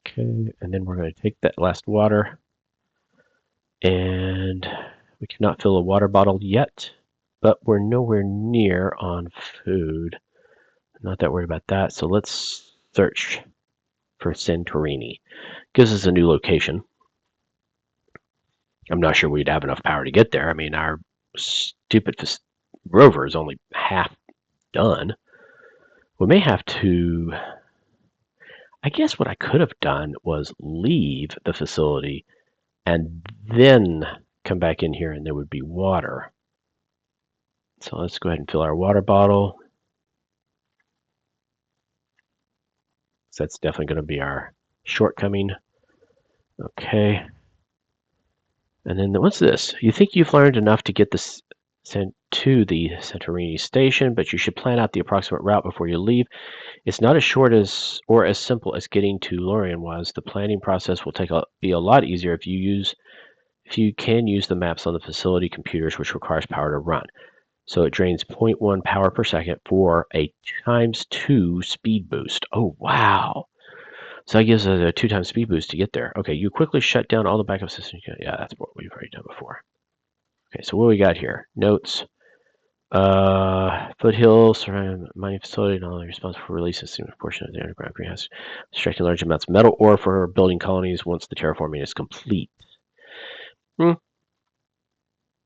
Okay, and then we're going to take that last water, and we cannot fill a water bottle yet, but we're nowhere near on food. Not that worried about that. So let's search for Santorini. Gives us a new location. I'm not sure we'd have enough power to get there. I mean, our stupid rover is only half done. We may have to. I guess what I could have done was leave the facility and then come back in here and there would be water. So let's go ahead and fill our water bottle. So that's definitely going to be our shortcoming. Okay. And then what's this? You think you've learned enough to get this sent to the Santorini station, but you should plan out the approximate route before you leave. It's not as short as or as simple as getting to Laurion was. The planning process will be a lot easier if you can use the maps on the facility computers, which requires power to run. So it drains 0.1 power per second for a ×2 speed boost. Oh, wow. So that gives us a 2 times speed boost to get there. Okay, you quickly shut down all the backup systems. Yeah, that's what we've already done before. Okay, so what we got here? Notes. Foothills, surrounding mining facility, not only responsible for releasing a significant portion of the underground greenhouse, extracting large amounts of metal ore for building colonies once the terraforming is complete. Not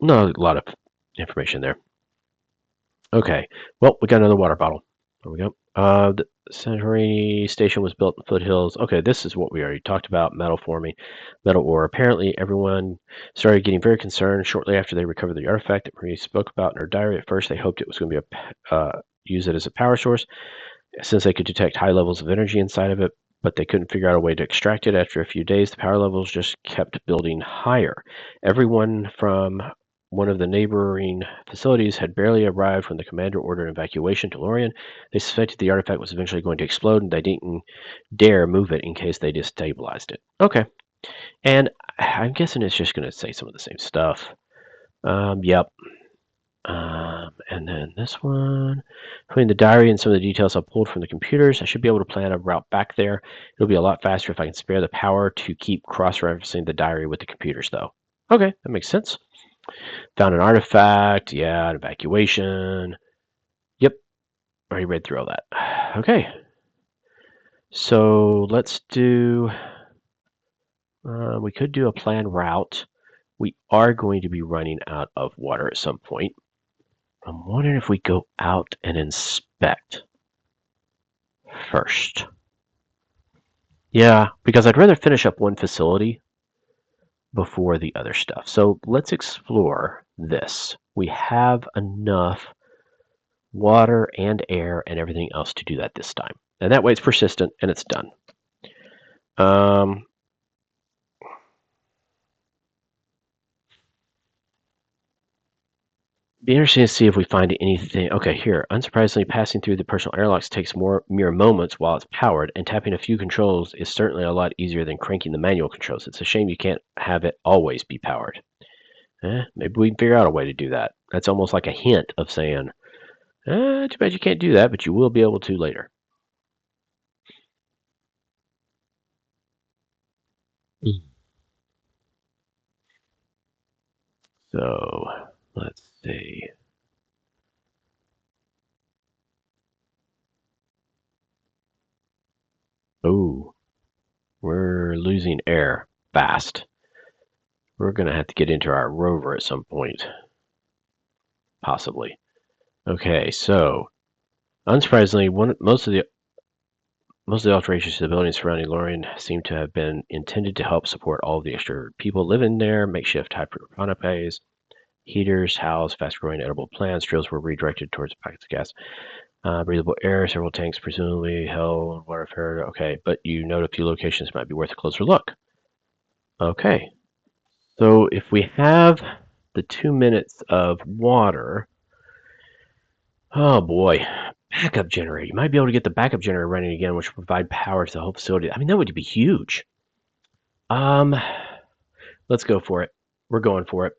a lot of information there. Okay, well, we got another water bottle. There we go. The Santorini station was built in foothills. Okay, this is what we already talked about, metal forming, metal ore. Apparently, everyone started getting very concerned shortly after they recovered the artifact that Marie spoke about in her diary. At first, they hoped it was going to be use it as a power source, since they could detect high levels of energy inside of it, but they couldn't figure out a way to extract it. After a few days, the power levels just kept building higher. Everyone from one of the neighboring facilities had barely arrived when the commander ordered evacuation to Laurion. They suspected the artifact was eventually going to explode, and they didn't dare move it in case they destabilized it. Okay, and I'm guessing it's just going to say some of the same stuff. Yep. And then this one, between the diary and some of the details I pulled from the computers, I should be able to plan a route back there. It'll be a lot faster if I can spare the power to keep cross-referencing the diary with the computers, though. Okay, that makes sense. Found an artifact. Yeah, an evacuation. Yep, already read through all that. Okay, so let's do. We could do a planned route. We are going to be running out of water at some point. I'm wondering if we go out and inspect first. Yeah, because I'd rather finish up one facility before the other stuff. So let's explore this. We have enough water and air and everything else to do that this time. And that way it's persistent and it's done. Be interesting to see if we find anything. Okay, here. Unsurprisingly, passing through the personal airlocks takes mere moments while it's powered, and tapping a few controls is certainly a lot easier than cranking the manual controls. It's a shame you can't have it always be powered. Maybe we can figure out a way to do that. That's almost like a hint of saying, too bad you can't do that, but you will be able to later. So, let's see. Oh, we're losing air fast. We're going to have to get into our rover at some point, possibly. Okay, so unsurprisingly, most of the alterations to the buildings surrounding Laurion seem to have been intended to help support all of the extra people living there. Makeshift hydroponics, heaters, house, fast-growing edible plants. Drills were redirected towards pockets of gas. Breathable air, several tanks, presumably held water fair. Okay, but you note a few locations might be worth a closer look. Okay, so if we have the 2 minutes of water, oh boy, backup generator. You might be able to get the backup generator running again, which will provide power to the whole facility. I mean, that would be huge. Um, let's go for it. We're going for it.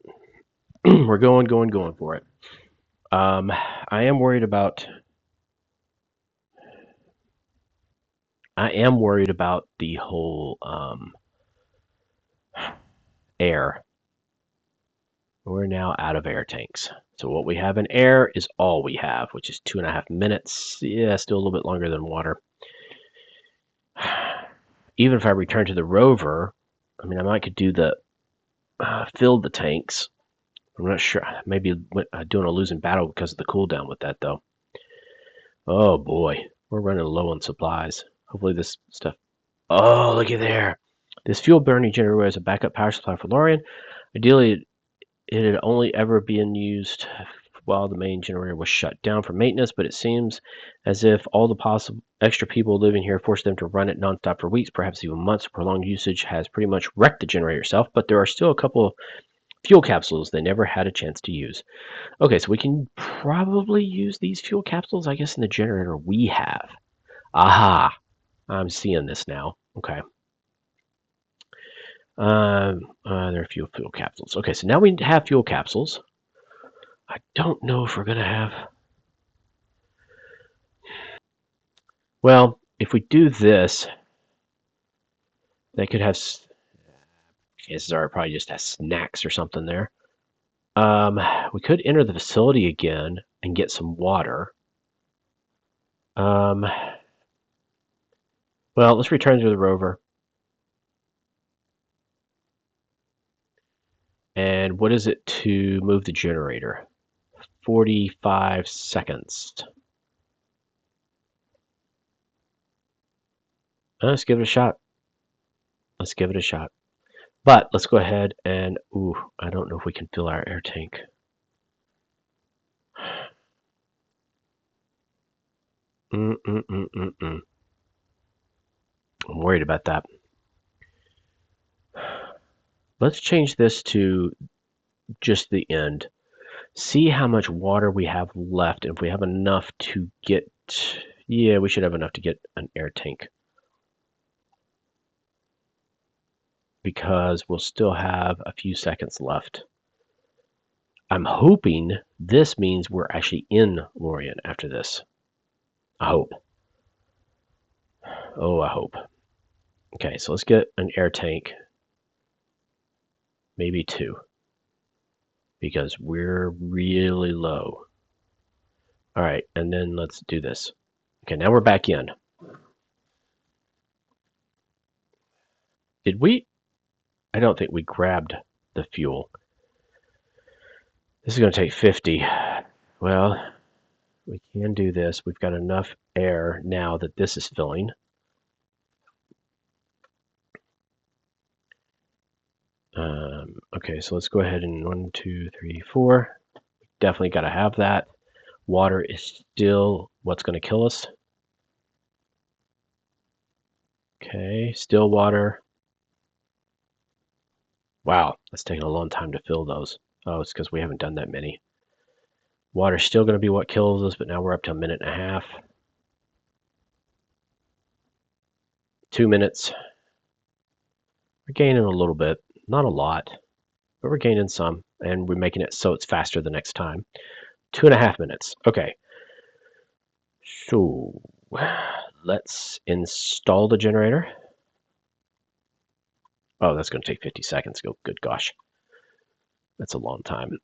We're going for it. I am worried about. I am worried about the whole air. We're now out of air tanks. So what we have in air is all we have, which is 2.5 minutes. Yeah, still a little bit longer than water. Even if I return to the rover, I mean, I might could do the fill the tanks. I'm not sure. Maybe doing a losing battle because of the cooldown with that, though. Oh boy, we're running low on supplies. Hopefully this stuff. Oh, look at there. This fuel burning generator is a backup power supply for Laurion. Ideally, it had only ever been used while the main generator was shut down for maintenance, but it seems as if all the possible extra people living here forced them to run it nonstop for weeks, perhaps even months. Prolonged usage has pretty much wrecked the generator itself, but there are still a couple fuel capsules they never had a chance to use. Okay, so we can probably use these fuel capsules, I guess, in the generator we have. Aha! I'm seeing this now. Okay. There are fuel capsules. Okay, so now we have fuel capsules. I don't know if we're going to have... Well, if we do this, they could have... Chances are it probably just has snacks or something there. We could enter the facility again and get some water. Well, let's return to the rover. And what is it to move the generator? 45 seconds. Let's give it a shot. Let's give it a shot. But let's go ahead and, ooh, I don't know if we can fill our air tank. I'm worried about that. Let's change this to just the end. See how much water we have left. If we have enough to get, yeah, we should have enough to get an air tank. Because we'll still have a few seconds left. I'm hoping this means we're actually in Laurion after this. I hope. Oh, I hope. Okay, so let's get an air tank. Maybe 2. Because we're really low. All right, and then let's do this. Okay, now we're back in. Did we? I don't think we grabbed the fuel. This is going to take 50. Well, we can do this. We've got enough air now that this is filling. Okay, so let's go ahead and 1, 2, 3, 4. Definitely got to have that. Water is still what's going to kill us. Okay, still water. Wow, that's taking a long time to fill those. Oh, it's because we haven't done that many. Water's still going to be what kills us, but now we're up to 1.5 minutes. 2 minutes. We're gaining a little bit. Not a lot, but we're gaining some, and we're making it so it's faster the next time. 2.5 minutes. Okay. So let's install the generator. Oh, that's going to take 50 seconds. Good gosh. That's a long time.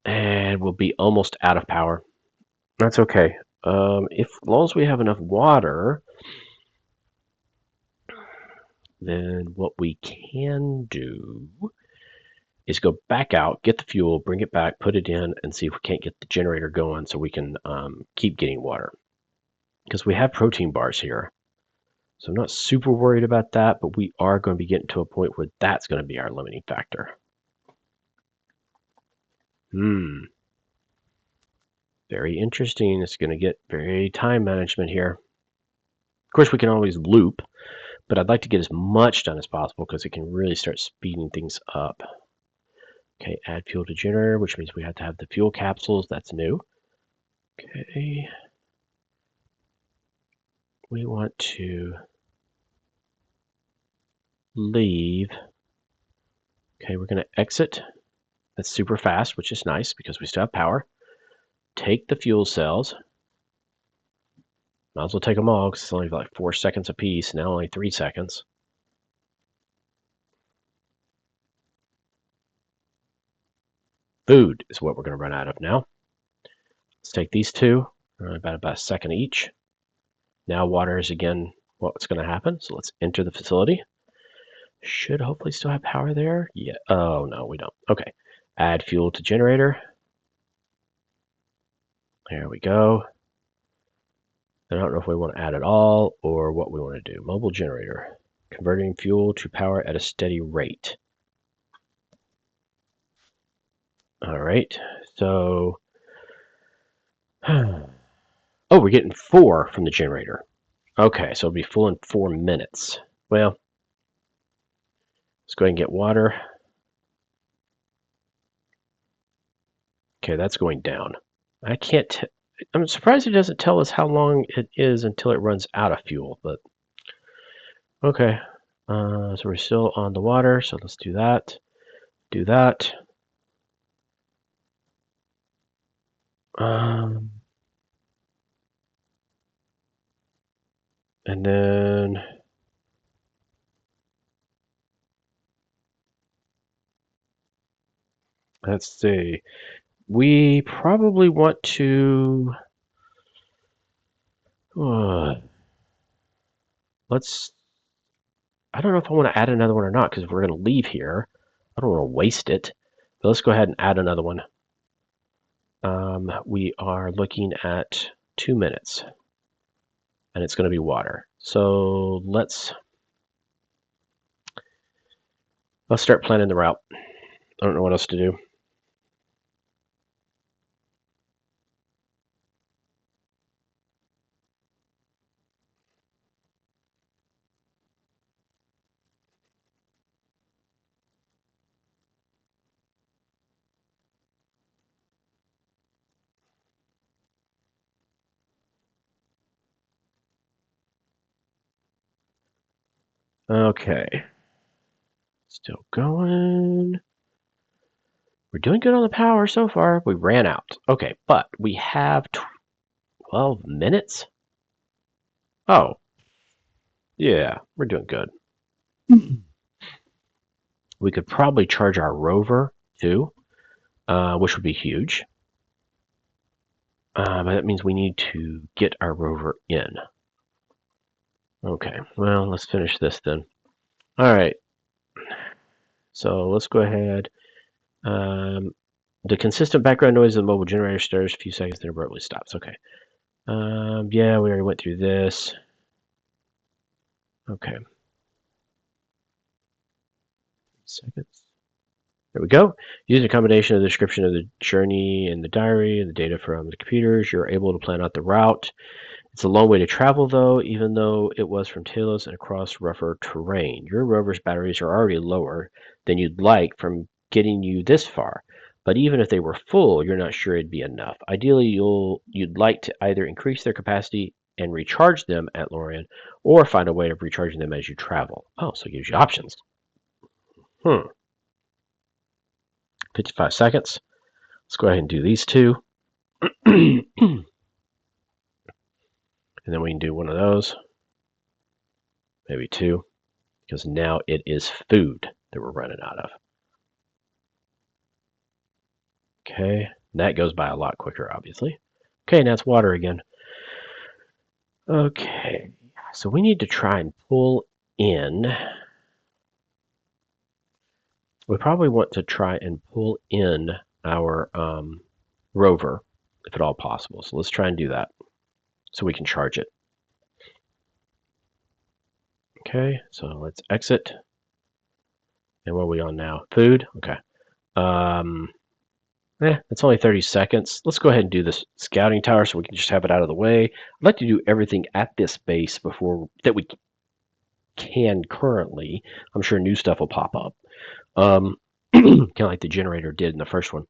And we'll be almost out of power. That's okay. If as long as we have enough water, then what we can do is go back out, get the fuel, bring it back, put it in, and see if we can't get the generator going so we can keep getting water. Because we have protein bars here. So I'm not super worried about that, but we are going to be getting to a point where that's going to be our limiting factor. Very interesting. It's going to get very time management here. Of course, we can always loop, but I'd like to get as much done as possible because it can really start speeding things up. Okay, add fuel to generator, which means we have to have the fuel capsules. That's new. Okay. We want to leave. Okay, we're going to exit. That's super fast, which is nice because we still have power. Take the fuel cells. Might as well take them all because it's only like 4 seconds a piece. Now only 3 seconds. Food is what we're going to run out of now. Let's take these two, about a second each. Now water is again what's going to happen. So let's enter the facility. Should hopefully still have power there. Yeah. Oh, no, we don't. Okay. Add fuel to generator. There we go. I don't know if we want to add it all or what we want to do. Mobile generator. Converting fuel to power at a steady rate. All right. So, oh, we're getting 4 from the generator. Okay, so it'll be full in 4 minutes. Well, let's go ahead and get water. Okay, that's going down. I can't. I'm surprised it doesn't tell us how long it is until it runs out of fuel, but okay. So we're still on the water, so let's do that. Do that. And then let's see. We probably want to let's. I don't know if I want to add another one or not because we're going to leave here. I don't want to waste it. But let's go ahead and add another one. We are looking at 2 minutes. and it's going to be water. So let's start planning the route. I don't know what else to do. Okay. Still going. We're doing good on the power so far. We ran out. Okay, but we have 12 minutes? Oh, yeah, we're doing good. We could probably charge our rover too, which would be huge. But that means we need to get our rover in. Okay, well, let's finish this then. All right, so let's go ahead. The consistent background noise of the mobile generator stirs a few seconds, then abruptly stops. Okay. Yeah, we already went through this. Okay. Seconds. There we go. Using a combination of the description of the journey in the diary and the data from the computers, you're able to plan out the route. It's a long way to travel, though, even though it was from Talos and across rougher terrain. Your rover's batteries are already lower than you'd like from getting you this far. But even if they were full, you're not sure it'd be enough. Ideally, you'd like to either increase their capacity and recharge them at Laurion, or find a way of recharging them as you travel. Oh, so it gives you options. 55 seconds. Let's go ahead and do these two. And then we can do one of those. Maybe two. Because now it is food that we're running out of. Okay. That goes by a lot quicker, obviously. Okay, now it's water again. Okay. So we need to try and pull in. We probably want to try and pull in our rover, if at all possible. So let's try and do that so we can charge it. Okay, so let's exit. And what are we on now? Food? Okay. It's only 30 seconds. Let's go ahead and do this scouting tower so we can just have it out of the way. I'd like to do everything at this base before that we can currently. I'm sure new stuff will pop up. Kind of like the generator did in the first one.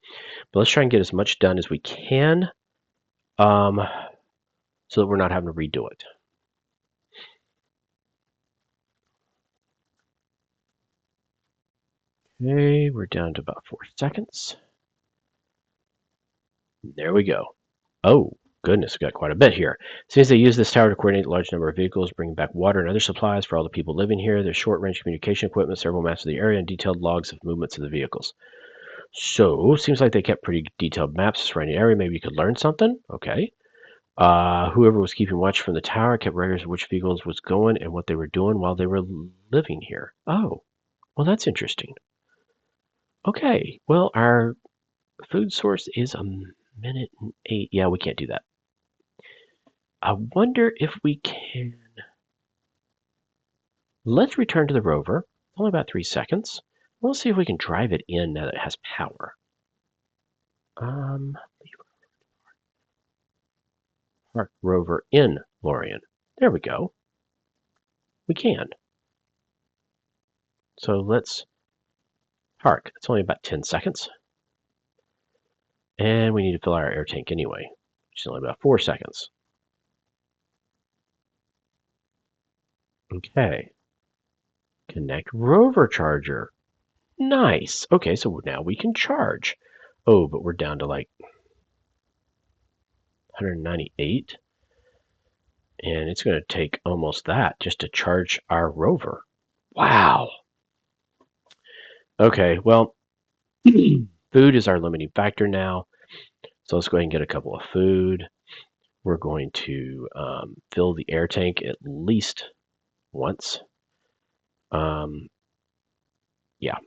But let's try and get as much done as we can so that we're not having to redo it. Okay, we're down to about 4 seconds. There we go. Oh, goodness, we got quite a bit here. Since they use this tower to coordinate a large number of vehicles, bringing back water and other supplies for all the people living here, there's short-range communication equipment, several maps of the area, and detailed logs of movements of the vehicles. So, seems like they kept pretty detailed maps surrounding the area. Maybe you could learn something? Okay. Whoever was keeping watch from the tower kept records of which vehicles was going and what they were doing while they were living here. Oh, well, that's interesting. Okay, well, our food source is a minute and 8. Yeah, we can't do that. I wonder if we can. Let's return to the rover. Only about 3 seconds. We'll see if we can drive it in now that it has power. Park rover in Laurion. There we go. We can. So let's park. It's only about 10 seconds. And we need to fill our air tank anyway, which is only about 4 seconds. Okay. Connect rover charger. Nice. Okay, so now we can charge. Oh, but we're down to like 198. And it's going to take almost that just to charge our rover. Wow. Okay, well, food is our limiting factor now. So let's go ahead and get a couple of food. We're going to fill the air tank at least once. Yeah,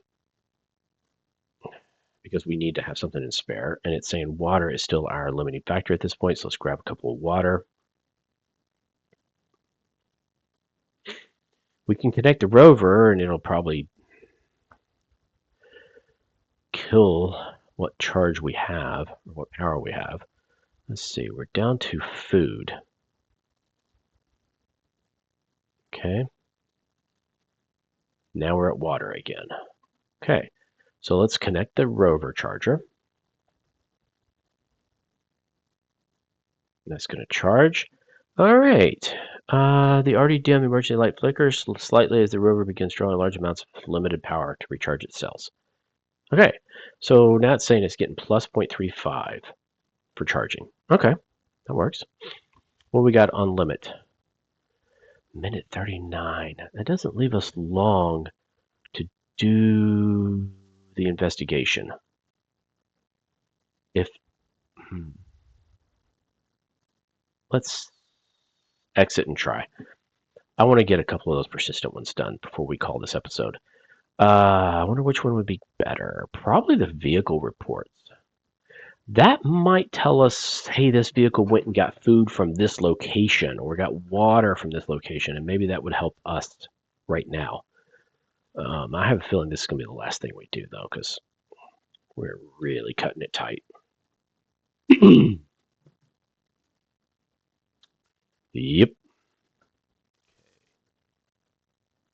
because we need to have something in spare. And it's saying water is still our limiting factor at this point. So let's grab a couple of water. We can connect the rover, and it'll probably kill what charge we have, or what power we have. Let's see, we're down to food. Okay. Now we're at water again. Okay, so let's connect the rover charger. That's going to charge. All right. The RDDM emergency light flickers slightly as the rover begins drawing large amounts of limited power to recharge its cells. Okay, so now it's saying it's getting plus 0.35 for charging. Okay, that works. What we got on limit? Minute 39. That doesn't leave us long to do the investigation. If let's exit and try. I want to get a couple of those persistent ones done before we call this episode. I wonder which one would be better. Probably the vehicle reports. That might tell us, hey, this vehicle went and got food from this location, or got water from this location, and maybe that would help us right now. I have a feeling this is going to be the last thing we do, though, because we're really cutting it tight. Yep.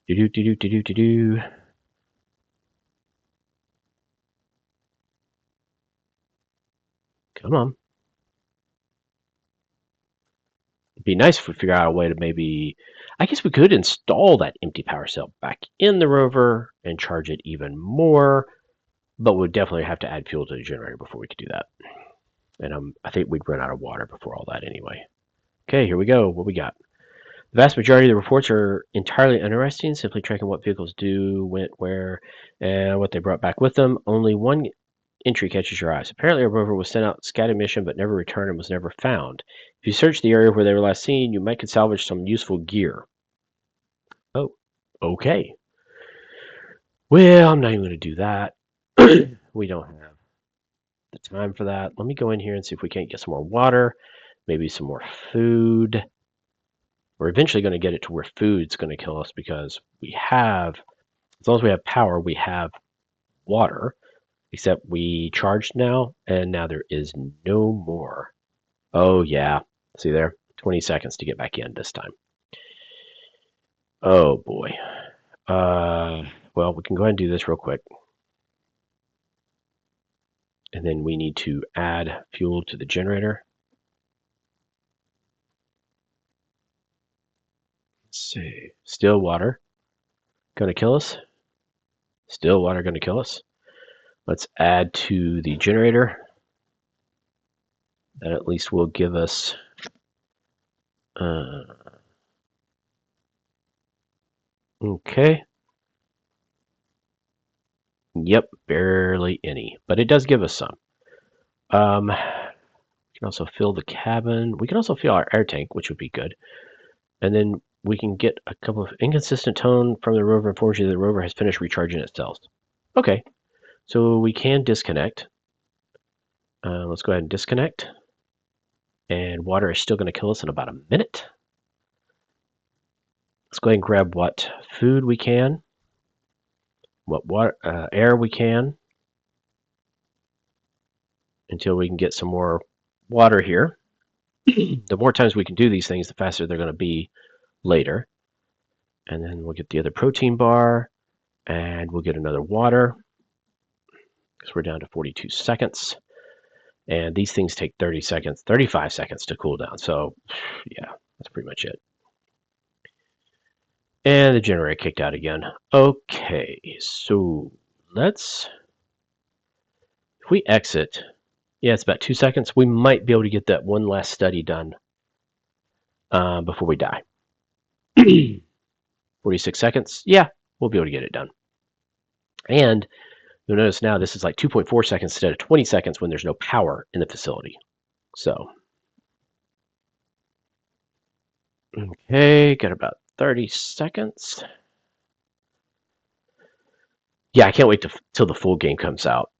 Do-do-do-do-do-do-do. Come on. It'd be nice if we figure out a way to maybe... I guess we could install that empty power cell back in the rover and charge it even more, but we'd definitely have to add fuel to the generator before we could do that. And I think we'd run out of water before all that anyway. Okay, here we go. What we got? The vast majority of the reports are entirely uninteresting, simply tracking what vehicles went where, and what they brought back with them. Only one entry catches your eyes. Apparently, a rover was sent out scouting mission but never returned and was never found. If you search the area where they were last seen, you might could salvage some useful gear. Oh, okay. Well, I'm not even going to do that. We don't have the time for that. Let me go in here and see if we can't get some more water, maybe some more food. We're eventually going to get it to where food's going to kill us because we have, as long as we have power, we have water, except we charged now, and now there is no more. Oh, yeah. See there? 20 seconds to get back in this time. Oh, boy. Well, we can go ahead and do this real quick. And then we need to add fuel to the generator. Let's see. Still water. Going to kill us. Still water going to kill us. Let's add to the generator. That at least will give us okay. Yep, barely any, but it does give us some. We can also fill the cabin. We can also fill our air tank, which would be good. And then we can get a couple of inconsistent tone from the rover. Unfortunately, the rover has finished recharging its cells. Okay, so we can disconnect. Let's go ahead and disconnect. And water is still going to kill us in about a minute. Let's go ahead and grab what food we can, what water, air we can, until we can get some more water here. The more times we can do these things, the faster they're going to be later. And then we'll get the other protein bar, and we'll get another water, because we're down to 42 seconds. And these things take 30 seconds, 35 seconds to cool down. So, yeah, that's pretty much it. And the generator kicked out again. Okay, so let's... If we exit... Yeah, it's about 2 seconds. We might be able to get that one last study done before we die. 46 seconds. Yeah, we'll be able to get it done. And you'll notice now this is like 2.4 seconds instead of 20 seconds when there's no power in the facility. So, okay, got about 30 seconds. Yeah, I can't wait till the full game comes out.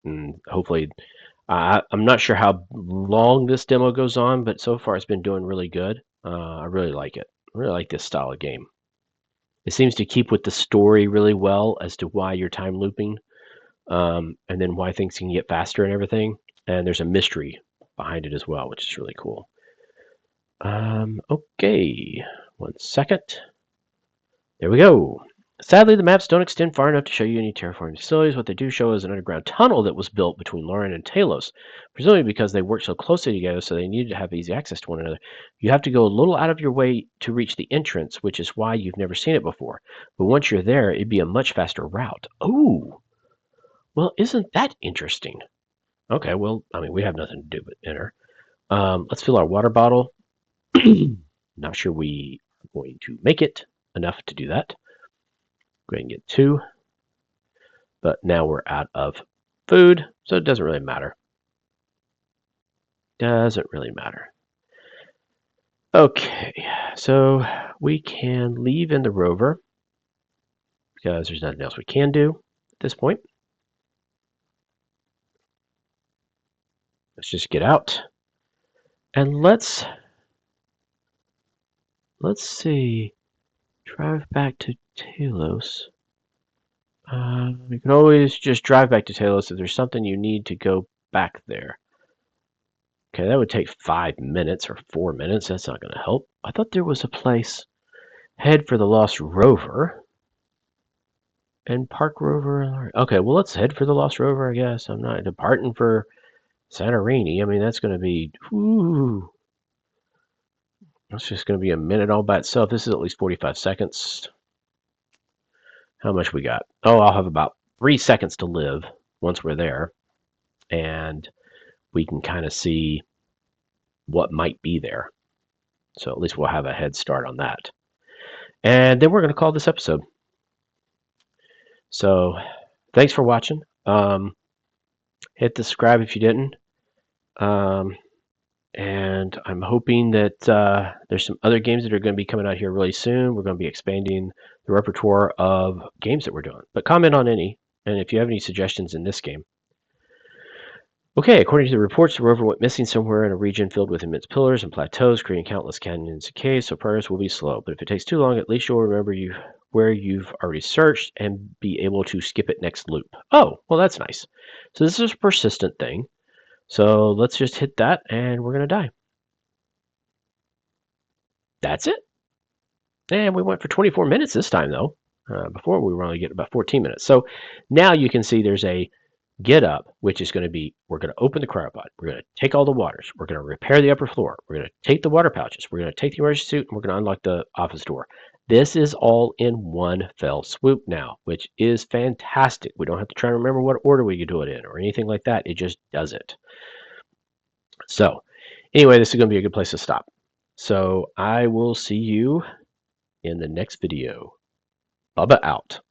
And hopefully, I'm not sure how long this demo goes on, but so far it's been doing really good. I really like it. I really like this style of game. It seems to keep with the story really well as to why you're time looping, and then why things can get faster and everything. And there's a mystery behind it as well, which is really cool. Okay, 1 second. There we go. Sadly, the maps don't extend far enough to show you any terraforming facilities. What they do show is an underground tunnel that was built between Laurion and Talos, presumably because they worked so closely together, so they needed to have easy access to one another. You have to go a little out of your way to reach the entrance, which is why you've never seen it before. But once you're there, it'd be a much faster route. Oh, well, isn't that interesting? Okay, well, I mean, we have nothing to do but enter. Let's fill our water bottle. Not sure we are going to make it enough to do that. Go ahead and get 2. But now we're out of food, so it doesn't really matter. Doesn't really matter. Okay, so we can leave in the rover because there's nothing else we can do at this point. Let's just get out. And let's see. Drive back to Talos. We can always just drive back to Talos if there's something you need to go back there. Okay, that would take 5 minutes or 4 minutes. That's not going to help. I thought there was a place. Head for the Lost Rover. And Park Rover. Okay, well, let's head for the Lost Rover, I guess. I'm not departing for Santorini. I mean, that's going to be... Ooh, that's just going to be a minute all by itself. This is at least 45 seconds. How much we got? Oh, I'll have about 3 seconds to live once we're there. And we can kind of see what might be there. So at least we'll have a head start on that. And then we're going to call this episode. So thanks for watching. Hit the subscribe if you didn't. And I'm hoping that there's some other games that are going to be coming out here really soon. We're going to be expanding the repertoire of games that we're doing. But comment on any, and if you have any suggestions in this game. Okay, according to the reports, the rover went missing somewhere in a region filled with immense pillars and plateaus, creating countless canyons and caves, so progress will be slow. But if it takes too long, at least you'll remember where you've already searched and be able to skip it next loop. Oh, well, that's nice. So this is a persistent thing. So let's just hit that, and we're going to die. That's it. And we went for 24 minutes this time, though. Before we were only getting about 14 minutes. So now you can see there's a get up, which is going to be, we're going to open the cryopod. We're going to take all the waters. We're going to repair the upper floor. We're going to take the water pouches. We're going to take the emergency suit, and we're going to unlock the office door. This is all in one fell swoop now, which is fantastic. We don't have to try to remember what order we could do it in or anything like that. It just does it. So anyway, this is going to be a good place to stop. So I will see you in the next video. Bubba out.